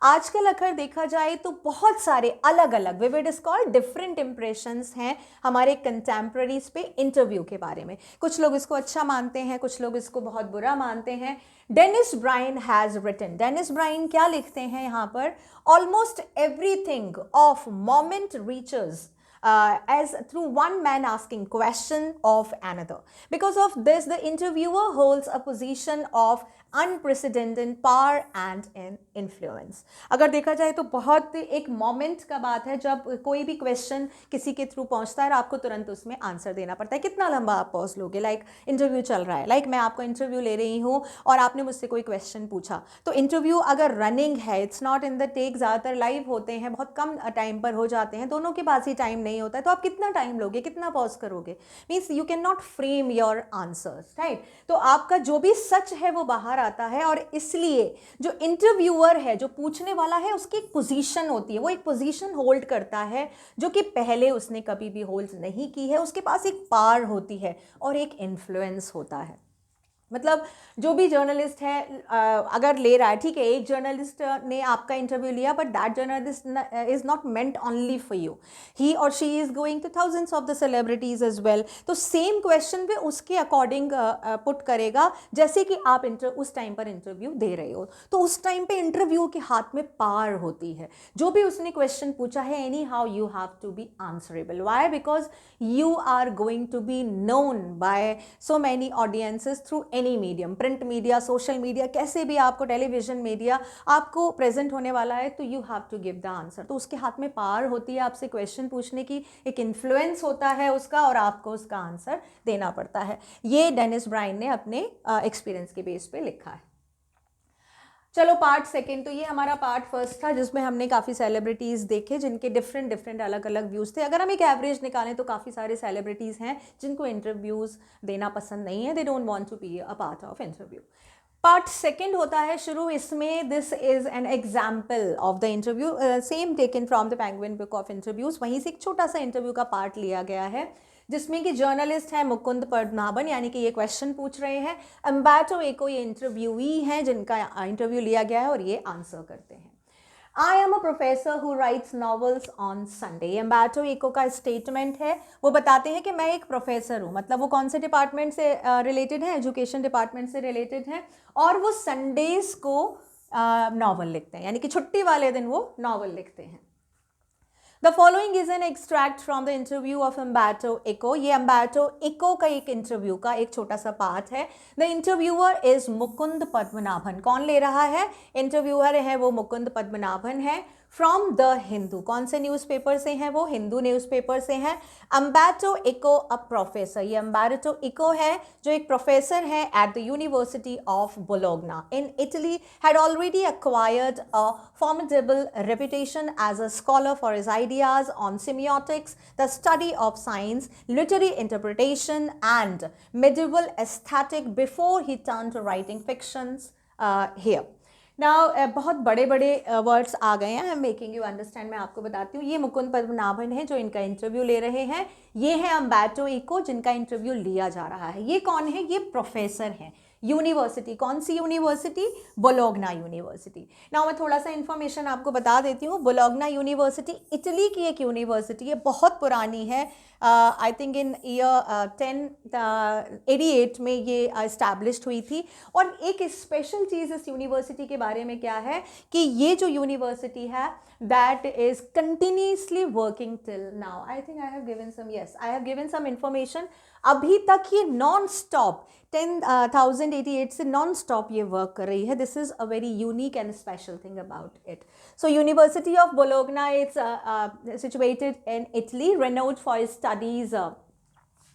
आजकल अगर देखा जाए तो बहुत सारे अलग अलग, vivid is called different impressions हैं हमारे कंटेम्प्रेरीज पे इंटरव्यू के बारे में। कुछ लोग इसको अच्छा मानते हैं, कुछ लोग इसको बहुत बुरा मानते हैं। Dennis Brian has written, Dennis Brian क्या लिखते हैं यहाँ पर, almost everything of moment reaches as through one man asking question of another. Because of this, the interviewer holds a position of unprecedented power and in influence. अगर देखा जाए तो बहुत एक मोमेंट का बात है जब कोई भी क्वेश्चन किसी के थ्रू पहुंचता है और आपको तुरंत उसमें आंसर देना पड़ता है। कितना लंबा आप पॉज लोगे, लाइक इंटरव्यू चल रहा है, लाइक मैं आपको इंटरव्यू ले रही हूँ और आपने मुझसे कोई क्वेश्चन पूछा, तो इंटरव्यू अगर रनिंग है, it's not in the take, ज़्यादातर लाइव होते हैं, बहुत कम टाइम पर हो जाते हैं, दोनों के पास ही टाइम नहीं होता है, तो आप कितना टाइम लोगे, कितना पॉज करोगे, means you can not frame your answers, right. तो आपका जो भी सच है वो बाहर आता है, और इसलिए जो इंटरव्यूअर है, जो पूछने वाला है, उसकी एक पोजीशन होती है, वो एक पोजीशन होल्ड करता है जो कि पहले उसने कभी भी होल्ड नहीं की है। उसके पास एक पावर होती है और एक इन्फ्लुएंस होता है। मतलब जो भी जर्नलिस्ट है अगर ले रहा है, ठीक है, एक जर्नलिस्ट ने आपका इंटरव्यू लिया, but that journalist is not meant only for you, he or she is going to thousands of the celebrities as well. तो सेम क्वेश्चन पे उसके अकॉर्डिंग पुट करेगा, जैसे कि आप उस टाइम पर इंटरव्यू दे रहे हो, तो उस टाइम पे इंटरव्यू के हाथ में पावर होती है। जो भी उसने क्वेश्चन पूछा है, anyhow you have to be answerable. Why? Because you are going to be known by so many audiences through any medium, print media, social media, कैसे भी आपको, टेलीविजन मीडिया आपको प्रेजेंट होने वाला है, तो you have to give the answer. तो उसके हाथ में पावर होती है आपसे क्वेश्चन पूछने की, एक इन्फ्लुएंस होता है उसका, और आपको उसका आंसर देना पड़ता है। ये डेनिस ब्राइन ने अपने एक्सपीरियंस के बेस पे लिखा है। चलो पार्ट सेकेंड, तो ये हमारा पार्ट फर्स्ट था जिसमें हमने काफ़ी सेलिब्रिटीज़ देखे जिनके डिफरेंट अलग अलग व्यूज़ थे। अगर हम एक एवरेज निकालें तो काफ़ी सारे सेलिब्रिटीज़ हैं जिनको इंटरव्यूज़ देना पसंद नहीं है, they don't want to be a part of interview. Part second होता है शुरू, इसमें this is an example of the interview, same taken from the Penguin book of interviews. वहीं से एक छोटा सा इंटरव्यू का पार्ट लिया गया है जिसमें कि जर्नलिस्ट है मुकुंद पद्मनाभन, यानी कि ये क्वेश्चन पूछ रहे हैं। अम्बर्टो एको ये इंटरव्यूई हैं जिनका इंटरव्यू लिया गया है और ये आंसर करते हैं। I am a professor who writes novels on Sunday. Umberto Eco का स्टेटमेंट है, वो बताते हैं कि मैं एक प्रोफेसर हूँ, मतलब वो कौन से डिपार्टमेंट से रिलेटेड है, एजुकेशन डिपार्टमेंट से रिलेटेड है, और वो संडेज को नॉवल लिखते हैं, यानी कि छुट्टी वाले दिन वो नॉवल लिखते हैं। The following is an extract from the interview of Umberto Eco. ये Umberto Eco का एक इंटरव्यू का एक छोटा सा पार्ट है। The interviewer is Mukund Padmanabhan. कौन ले रहा है? इंटरव्यूअर है वो मुकुंद पद्मनाभन है। फ्रॉम द हिंदू, कौन से न्यूज़पेपर से हैं वो? हिंदू न्यूज़पेपर से हैं। अम्बर्टो इको अ प्रोफेसर, ये अम्बर्टो इको है जो एक प्रोफेसर है at the university of Bologna in Italy, had already acquired a formidable reputation as a scholar for his ideas on semiotics, the study of science, literary interpretation and medieval aesthetic before he turned to writing fictions here. Now बहुत बड़े बड़े वर्ड्स आ गए हैं, I am making you understand. मैं आपको बताती हूँ, ये मुकुंद पद्मनाभन है जो इनका इंटरव्यू ले रहे हैं, ये है अम्बर्टो इको जिनका इंटरव्यू लिया जा रहा है। ये कौन है? ये प्रोफेसर हैं। यूनिवर्सिटी, कौन सी यूनिवर्सिटी? Bologna university. नाउ मैं थोड़ा सा इन्फॉर्मेशन आपको बता देती हूँ। बोलोग्ना यूनिवर्सिटी इटली की एक यूनिवर्सिटी है, बहुत पुरानी है। आई थिंक इन ईयर 1088 में ये इस्टेब्लिश्ड हुई थी। और एक स्पेशल चीज़ इस यूनिवर्सिटी के बारे में क्या है कि ये जो यूनिवर्सिटी है that is continuously working till now. I think I have given some, yes, I have given some information. अभी तक ये नॉन स्टॉप 1088 से नॉन स्टॉप ये वर्क कर रही है। This is a very unique and special thing about it. So university of Bologna it's situated in Italy, renowned for its studies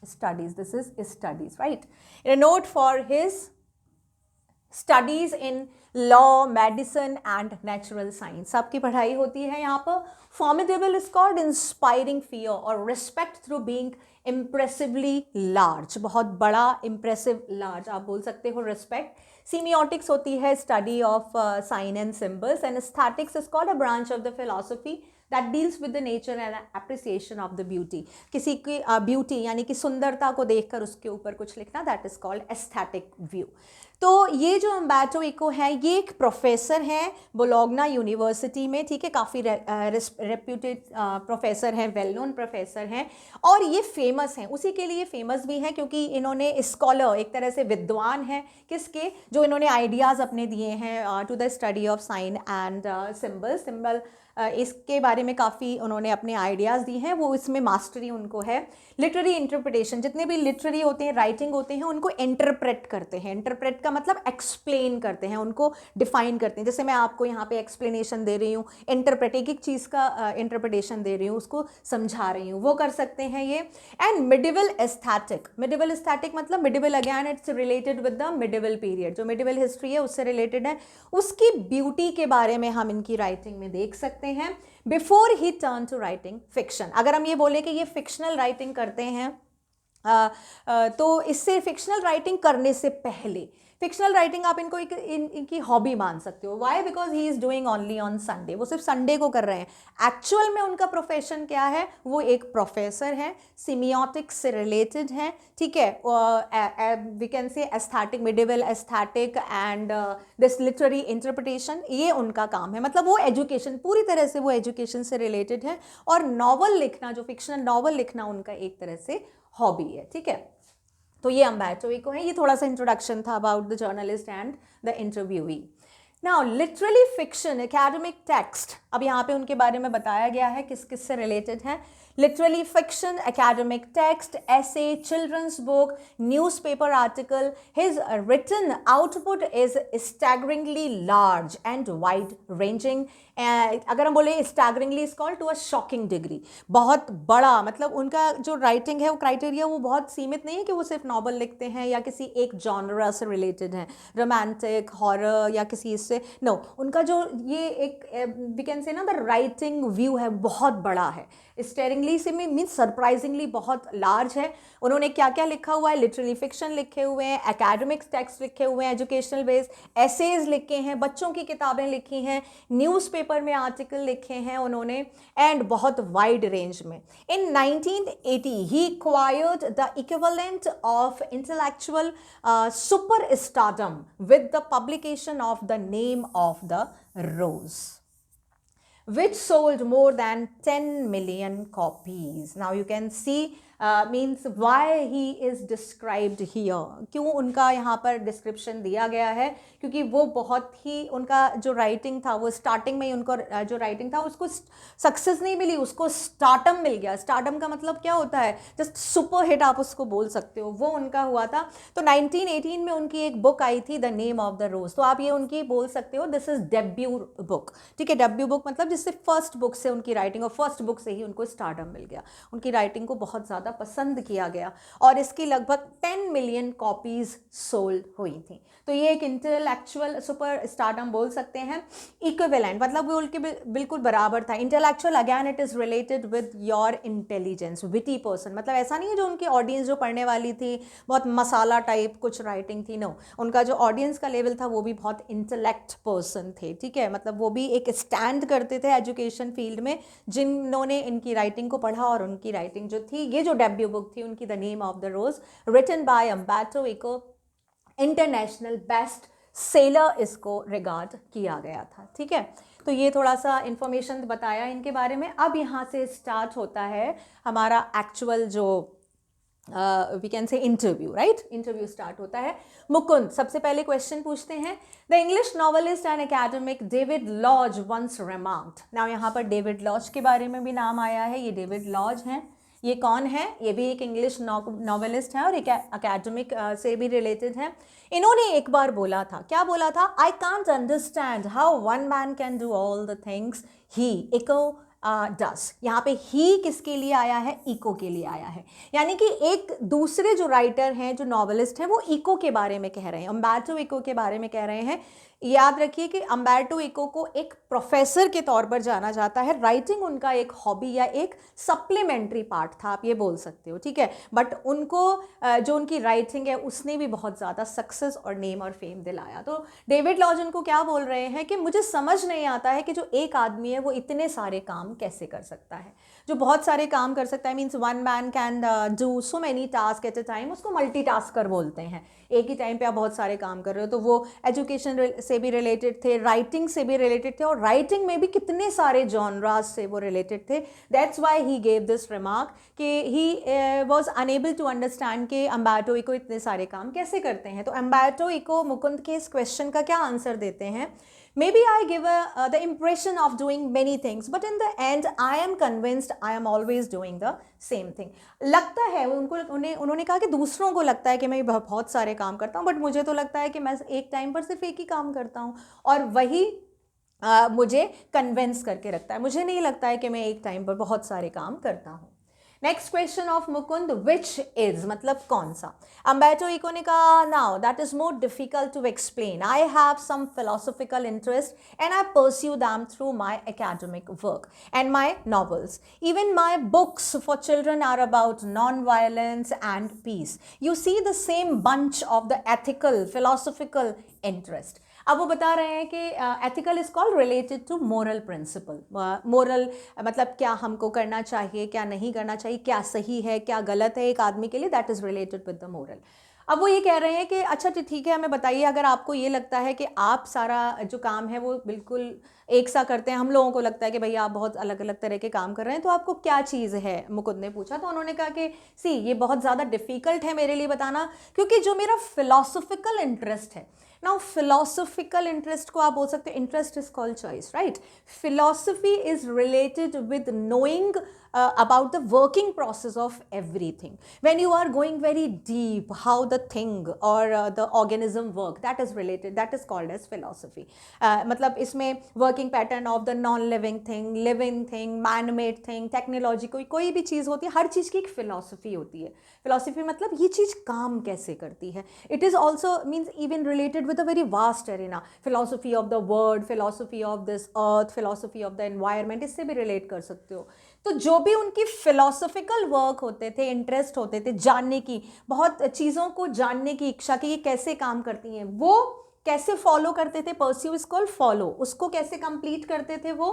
studies. This is studies, right? A note for his studies in law, medicine and natural science, सबकी पढ़ाई होती है यहाँ पर. Formidable is called inspiring fear और respect through being impressively large, बहुत बड़ा, इम्प्रेसिव, लार्ज आप बोल सकते हो रिस्पेक्ट. सीमियोटिक्स होती है study of sign and symbols, and aesthetics is called a branch of the philosophy that deals with the nature and appreciation of the beauty. किसी की ब्यूटी यानी कि सुंदरता को देखकर उसके ऊपर कुछ लिखना, that is called aesthetic view. तो ये जो अम्बर्टो इको है ये एक प्रोफेसर हैं बोलोग्ना यूनिवर्सिटी में, ठीक है, काफ़ी रेप्यूटेड प्रोफेसर हैं, वेल नोन प्रोफेसर हैं, और ये फेमस हैं. उसी के लिए फेमस भी हैं क्योंकि इन्होंने स्कॉलर, एक तरह से विद्वान हैं, किसके, जो इन्होंने आइडियाज़ अपने दिए हैं to the study of sign and symbol. इसके बारे में काफ़ी उन्होंने अपने आइडियाज़ दी हैं, वो इसमें मास्टरी उनको है. लिटरेरी इंटरप्रिटेशन, जितने भी लिटरेरी होते हैं, राइटिंग होते हैं, उनको इंटरप्रेट करते हैं. इंटरप्रेट का मतलब एक्सप्लेन करते हैं, उनको डिफाइन करते हैं. जैसे मैं आपको यहाँ पे एक्सप्लेनेशन दे रही हूँ, इंटरप्रेट, एक एक चीज़ का इंटरप्रिटेशन दे रही हूँ, उसको समझा रही हूँ, वो कर सकते हैं ये. And medieval aesthetic, medieval aesthetic मतलब medieval, again it's related with the medieval period, जो मिडिवल हिस्ट्री है उससे रिलेटेड है. उसकी ब्यूटी के बारे में हम इनकी राइटिंग में देख सकते हैं. Before he turn to writing fiction, अगर हम ये बोले कि ये फिक्शनल राइटिंग करते हैं, तो इससे फिक्शनल राइटिंग करने से पहले, फिक्शनल राइटिंग आप इनको इनकी हॉबी मान सकते हो. Why? Because he is doing only on Sunday, वो सिर्फ संडे को कर रहे हैं. एक्चुअल में उनका प्रोफेशन क्या है? वो एक प्रोफेसर है, सीमियोटिक्स से रिलेटेड हैं, ठीक है. We can say aesthetic, medieval aesthetic and this literary interpretation, ये उनका काम है. मतलब वो एजुकेशन, पूरी तरह से वो एजुकेशन से रिलेटेड है, और नॉवल लिखना, जो फिक्शनल नॉवल लिखना, उनका एक तरह से हॉबी है, ठीक है. तो ये अम्बर्टो इको है. ये थोड़ा सा इंट्रोडक्शन था about the journalist and the interviewee. Now literally fiction, academic text, अब यहाँ पे उनके बारे में बताया गया है किस किस से रिलेटेड है. Literally fiction, academic text, essay, children's book, newspaper article. His written output is staggeringly large and wide-ranging. अगर हम बोले staggeringly is called to a shocking degree. बहुत बड़ा, मतलब उनका जो राइटिंग है, वो क्राइटेरिया वो बहुत सीमित नहीं है कि वो सिर्फ नॉवल लिखते हैं या किसी एक जॉनरा से रिलेटेड हैं, रोमांटिक, हॉरर या किसी इससे. नो, उनका जो ये एक वी कैन से ना द राइटिंग व्यू है, बहुत बड़ा है. स्टेरिंगली से मीन्स सरप्राइजिंगली बहुत लार्ज है. उन्होंने क्या क्या लिखा हुआ है? लिटरली फिक्शन लिखे हुए हैं, एकेडमिक टेक्स्ट लिखे हुए हैं, एजुकेशनल बेस्ड एसेज लिखे हैं, बच्चों की किताबें लिखी हैं, न्यूज़पेपर में आर्टिकल लिखे हैं उन्होंने, एंड बहुत वाइड रेंज में. In 1980 he acquired the equivalent of intellectual super stardom with the publication of the name of the rose, which sold more than 10 million copies. Now you can see means why he is described here. क्यों उनका यहाँ पर डिस्क्रिप्शन दिया गया है? क्योंकि वो बहुत ही, उनका जो राइटिंग था, वो स्टार्टिंग में ही उनको जो राइटिंग था उसको सक्सेस नहीं मिली, उसको स्टार्टम मिल गया. स्टार्टम का मतलब क्या होता है? जस्ट सुपर हिट आप उसको बोल सकते हो, वो उनका हुआ था. तो 1918 में उनकी एक बुक आई थी, द नेम ऑफ द रोज. तो आप ये उनकी बोल सकते हो दिस इज डेब्यू बुक, ठीक है. डेब्यू बुक मतलब जिससे फर्स्ट बुक से उनकी राइटिंग, और फर्स्ट बुक से ही उनको स्टार्टम मिल गया. उनकी राइटिंग को बहुत ज़्यादा पसंद किया गया और इसकी लगभग 10 मिलियन कॉपीज सोल्ड हुई थी. तो ये एक इंटेलेक्चुअल सुपर स्टारडम बोल सकते हैं. इक्विवेलेंट मतलब वो उनके बिल्कुल बराबर था. Intellectual again it is related with your intelligence, witty person, मतलब ऐसा नहीं है जो उनकी ऑडियंस जो पढ़ने वाली थी बहुत मसाला टाइप कुछ राइटिंग थी. नो, उनका जो ऑडियंस का लेवल था वो भी बहुत इंटेलेक्ट पर्सन थे, ठीक है. मतलब वो भी एक स्टैंड करते थे एजुकेशन फील्ड में, जिन्होंने इनकी राइटिंग को पढ़ा. और उनकी राइटिंग जो थी, ये जो डेब्यू बुक थी उनकी, the name of the rose, written by Umberto Eco, international best seller इसको रिगार्ड किया गया था, ठीक है. तो ये थोड़ा सा इंफॉर्मेशन बताया इनके बारे में. अब यहाँ से स्टार्ट होता है हमारा एक्चुअल जो we can say interview, right. Interview start होता है. मुकुंद सबसे पहले क्वेश्चन पूछते हैं. The English novelist and academic David Lodge once remarked. Now यहाँ पर डेविड लॉज के बारे में भी नाम आया है. ये डेविड लॉज हैं. ये कौन है? ये भी एक इंग्लिश नॉवेलिस्ट है और एक एकेडमिक से भी रिलेटेड है. इन्होंने एक बार बोला था, क्या बोला था? I can't understand how one man can do all the things he Eco does. यहाँ पे ही किसके लिए आया है? इको के लिए आया है। यानी कि एक दूसरे जो राइटर हैं, जो नॉवेलिस्ट हैं, वो इको के बारे में कह रहे हैं, अम्बर्टो इको के बारे में कह रहे हैं। याद रखिए कि अम्बर्टो इको को एक प्रोफेसर के तौर पर जाना जाता है। राइटिंग उनका एक हॉबी या एक सप्लीमेंट्री पार्ट था, आप ये बोल सकते हो, ठीक है। बट उनको जो उनकी राइटिंग है उसने भी बहुत ज़्यादा सक्सेस और नेम और फेम दिलाया। तो डेविड लॉजन को क्या बोल रहे हैं कि मुझे समझ नहीं आता है कि जो एक आदमी है वो इतने सारे काम कैसे कर सकता है, जो बहुत सारे काम कर सकता है। Means one man can do so many task at a time, उसको मल्टीटास्कर बोलते हैं। एक ही टाइम पे आप बहुत सारे काम कर रहे हो। तो वो एजुकेशन से भी रिलेटेड थे, राइटिंग से भी रिलेटेड थे, और राइटिंग में भी कितने सारे जॉनराज से वो रिलेटेड थे। That's why he gave this remark कि he was unable to understand कि अम्बर्टो इको इतने सारे काम कैसे करते हैं। तो अम्बर्टो इको मुकुंद के इस क्वेश्चन का क्या आंसर देते हैं? Maybe I give the impression of doing many things, but in the end, I am convinced I am always doing the same thing. लगता है उन्होंने कहा कि दूसरों को लगता है कि मैं बहुत सारे काम करता हूँ, बट मुझे तो लगता है कि मैं एक टाइम पर सिर्फ एक ही काम करता हूँ, और वही मुझे कन्विंस करके रखता है। मुझे नहीं लगता है कि मैं एक टाइम पर बहुत सारे काम करता हूँ। Next question of Mukund, which is मतलब कौन सा? अम्बर्टो इको ने कहा, now that is more difficult to explain. I have some philosophical interest and I pursue them through my academic work and my novels. Even my books for children are about non-violence and peace. You see the same bunch of the ethical, philosophical interest. अब वो बता रहे हैं कि ethical is called related to moral principle. Moral मतलब क्या हमको करना चाहिए, क्या नहीं करना चाहिए, क्या सही है, क्या गलत है एक आदमी के लिए, that is related with the moral. अब वो ये कह रहे हैं कि अच्छा ठीक है, हमें बताइए, अगर आपको ये लगता है कि आप सारा जो काम है वो बिल्कुल एक सा करते हैं, हम लोगों को लगता है कि भैया आप बहुत अलग अलग तरह के काम कर रहे हैं, तो आपको क्या चीज़ है? मुकुंद ने पूछा। तो उन्होंने कहा कि सी, ये बहुत ज़्यादा डिफ़िकल्ट है मेरे लिए बताना, क्योंकि जो मेरा फिलोसॉफिकल इंटरेस्ट है। नाउ फिलोसॉफिकल इंटरेस्ट को आप बोल सकते हैं interest is called choice, right? Philosophy is related with knowing about the working process of everything. When you are going very deep how the thing or the organism work, that is related, that is called as philosophy. मतलब इसमें working pattern of the non living thing, living thing, man made thing, technology, कोई भी चीज़ होती है, हर चीज़ की एक philosophy होती है। philosophy मतलब ये चीज़ काम कैसे करती है। it is also means even related with a very vast arena, philosophy of the world, philosophy of this earth, philosophy of the environment, इससे भी relate कर सकते हो। तो जो भी उनकी फिलोसॉफिकल वर्क होते थे, इंटरेस्ट होते थे, जानने की, बहुत चीज़ों को जानने की इच्छा कि ये कैसे काम करती हैं, वो कैसे फॉलो करते थे, परस्यू इज कॉल्ड फॉलो, उसको कैसे कंप्लीट करते थे वो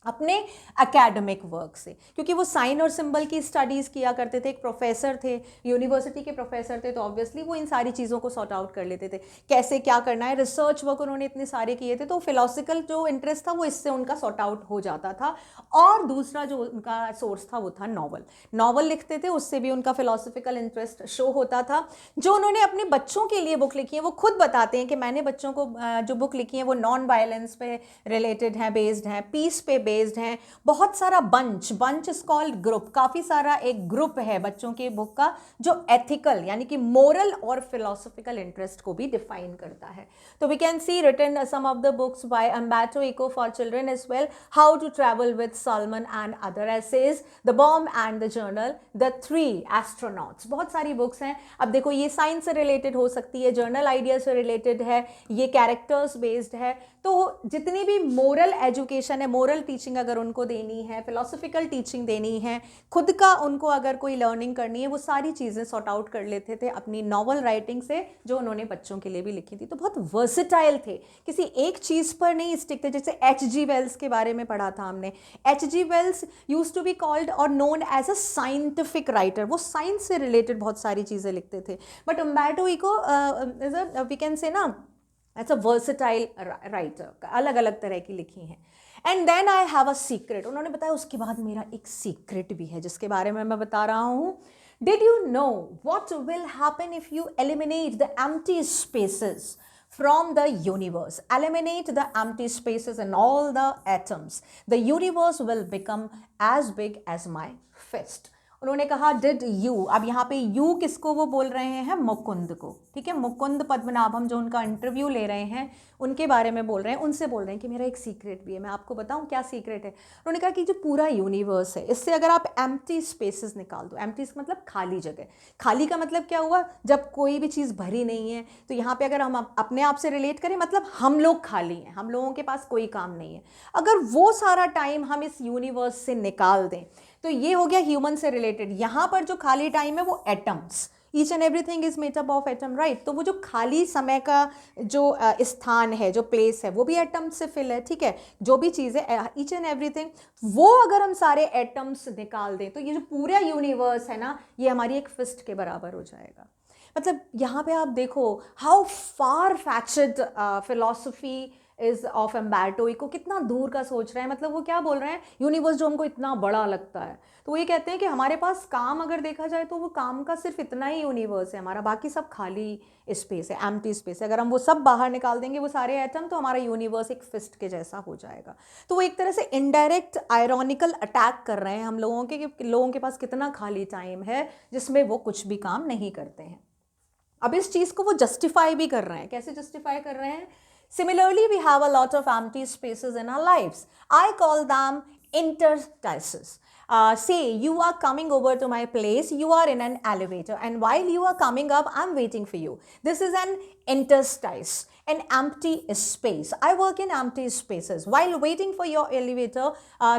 अपने एकेडमिक वर्क से, क्योंकि वो साइन और सिंबल की स्टडीज़ किया करते थे। एक प्रोफेसर थे, यूनिवर्सिटी के प्रोफेसर थे, तो ऑब्वियसली वो इन सारी चीज़ों को सॉर्ट आउट कर लेते थे, कैसे क्या करना है। रिसर्च वर्क उन्होंने इतने सारे किए थे, तो फिलोसफिकल जो इंटरेस्ट था वो इससे उनका सॉर्ट आउट हो जाता था। और दूसरा जो उनका सोर्स था वो था नॉवल। नॉवल लिखते थे, उससे भी उनका फिलोसफिकल इंटरेस्ट शो होता था। जो उन्होंने अपने बच्चों के लिए बुक लिखी है, वो खुद बताते हैं कि मैंने बच्चों को जो बुक लिखी है वो नॉन वायलेंस पे रिलेटेड है, बेस्ड है, पीस पे बेस्ड हैं। बहुत सारा बंच इज कॉल्ड ग्रुप, काफ़ी सारा एक ग्रुप है बच्चों के बुक का जो एथिकल यानी कि मोरल और फिलोसॉफिकल इंटरेस्ट को भी डिफाइन करता है। तो we can see written some of the books by Umberto Eco for children as well, how to travel with salmon and other essays, the bomb and the journal, the 3 astronauts. बहुत सारी बुक्स हैं। अब देखो, ये साइंस से रिलेटेड हो सकती है, जर्नल आइडिया से रिलेटेड है, ये कैरेक्टर्स बेस्ड है। तो जितनी भी मोरल एजुकेशन है, मोरल टीचिंग अगर उनको देनी है, फिलोसफिकल टीचिंग देनी है, खुद का उनको अगर कोई लर्निंग करनी है, वो सारी चीज़ें सॉर्ट आउट कर लेते थे अपनी नॉवल राइटिंग से, जो उन्होंने बच्चों के लिए भी लिखी थी। तो बहुत वर्सेटाइल थे, किसी एक चीज़ पर नहीं स्टिक थे। जैसे H.G. वेल्स के बारे में पढ़ा था हमने। H.G. Wells use to be called or known as a scientific writer, वो साइंस से रिलेटेड बहुत सारी चीज़ें लिखते थे। But Umberto Eco is a we can say ना एज अ वर्सेटाइल राइटर, अलग अलग तरह की लिखी हैं। And then I have a secret, उन्होंने बताया उसके बाद मेरा एक सीक्रेट भी है जिसके बारे में मैं बता रहा हूँ। Did you know what will happen if you eliminate the empty spaces from the universe? Eliminate the empty spaces and all the atoms. The universe will become as big as my fist. उन्होंने कहा डिड यू, अब यहाँ पे यू किसको वो बोल रहे हैं, मुकुंद को, ठीक है, मुकुंद पद्मनाभम जो उनका इंटरव्यू ले रहे हैं उनके बारे में बोल रहे हैं, उनसे बोल रहे हैं कि मेरा एक सीक्रेट भी है, मैं आपको बताऊं क्या सीक्रेट है। उन्होंने कहा कि जो पूरा यूनिवर्स है इससे अगर आप एम्प्टी स्पेसेस निकाल दो, एम्प्टी मतलब खाली जगह, खाली का मतलब क्या हुआ, जब कोई भी चीज़ भरी नहीं है, तो यहाँ पे अगर हम अपने आप से रिलेट करें मतलब हम लोग खाली हैं, हम लोगों के पास कोई काम नहीं है, अगर वो सारा टाइम हम इस यूनिवर्स से निकाल दें तो ये हो गया ह्यूमन से रिलेटेड। यहाँ पर जो खाली टाइम है वो atoms, each and everything is made up of atom, right. तो वो जो खाली समय का जो स्थान है, जो प्लेस है, वो भी एटम से फिल है, ठीक है, जो भी चीज़ है ईच एंड एवरीथिंग, वो अगर हम सारे एटम्स निकाल दें तो ये जो पूरा यूनिवर्स है ना, ये हमारी एक फिस्ट के बराबर हो जाएगा। मतलब यहाँ पे आप देखो how far fetched philosophy is of Umberto Eco, कितना दूर का सोच रहे हैं। मतलब वो क्या बोल रहे हैं, यूनिवर्स जो हमको इतना बड़ा लगता है, तो वो ये कहते हैं कि हमारे पास काम अगर देखा जाए तो वो काम का सिर्फ इतना ही यूनिवर्स है हमारा, बाकी सब खाली स्पेस है, एम्प्टी स्पेस है। अगर हम वो सब बाहर निकाल देंगे वो सारे एटम, तो हमारा यूनिवर्स एक फिस्ट के जैसा हो जाएगा। तो वो एक तरह से इनडायरेक्ट आयरॉनिकल अटैक कर रहे हैं हम लोगों के, कि लोगों के पास कितना खाली टाइम है जिसमें वो कुछ भी काम नहीं करते हैं। अब इस चीज़ को वो जस्टिफाई भी कर रहे हैं, कैसे जस्टिफाई कर रहे हैं, similarly we have a lot of empty spaces in our lives. I call them interstices. Say you are coming over to my place, you are in an elevator, and while you are coming up I'm waiting for you. This is an interstice, an empty space. I work in empty spaces. While waiting for your elevator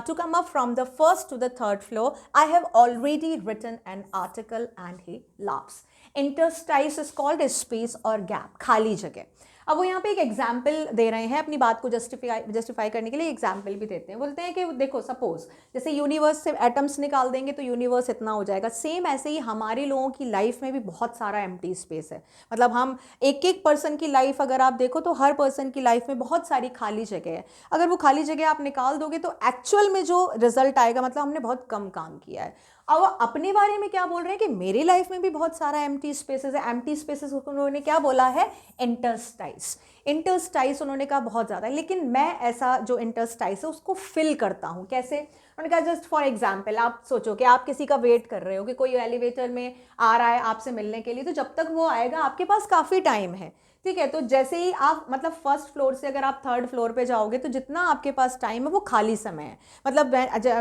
to come up from the first to the third floor, I have already written an article, and he laughs. Interstice is called a space or gap, खाली जगह। अब वो यहाँ पे एक एग्जाम्पल दे रहे हैं, अपनी बात को जस्टिफाई करने के लिए एग्जाम्पल भी देते हैं। बोलते हैं कि देखो सपोज जैसे यूनिवर्स से एटम्स निकाल देंगे तो यूनिवर्स इतना हो जाएगा, सेम ऐसे ही हमारे लोगों की लाइफ में भी बहुत सारा एम्प्टी स्पेस है। मतलब हम एक एक पर्सन की लाइफ अगर आप देखो तो हर पर्सन की लाइफ में बहुत सारी खाली जगह है। अगर वो खाली जगह आप निकाल दोगे तो एक्चुअल में जो रिजल्ट आएगा मतलब हमने बहुत कम काम किया है। अब वो अपने बारे में क्या बोल रहे हैं कि मेरी लाइफ में भी बहुत सारा एम्प्टी स्पेसेस है। एम्प्टी स्पेसेस उन्होंने क्या बोला है, इंटरस्टाइस। इंटरस्टाइस उन्होंने कहा बहुत ज़्यादा है, लेकिन मैं ऐसा जो इंटरस्टाइस है उसको फिल करता हूँ। कैसे, उन्होंने कहा जस्ट फॉर एग्जाम्पल आप सोचो कि आप किसी का वेट कर रहे हो कि कोई एलिवेटर में आ रहा है आपसे मिलने के लिए, तो जब तक वो आएगा आपके पास काफ़ी टाइम है, ठीक है। तो जैसे ही आप मतलब फर्स्ट फ्लोर से अगर आप थर्ड फ्लोर पे जाओगे तो जितना आपके पास टाइम है वो खाली समय है। मतलब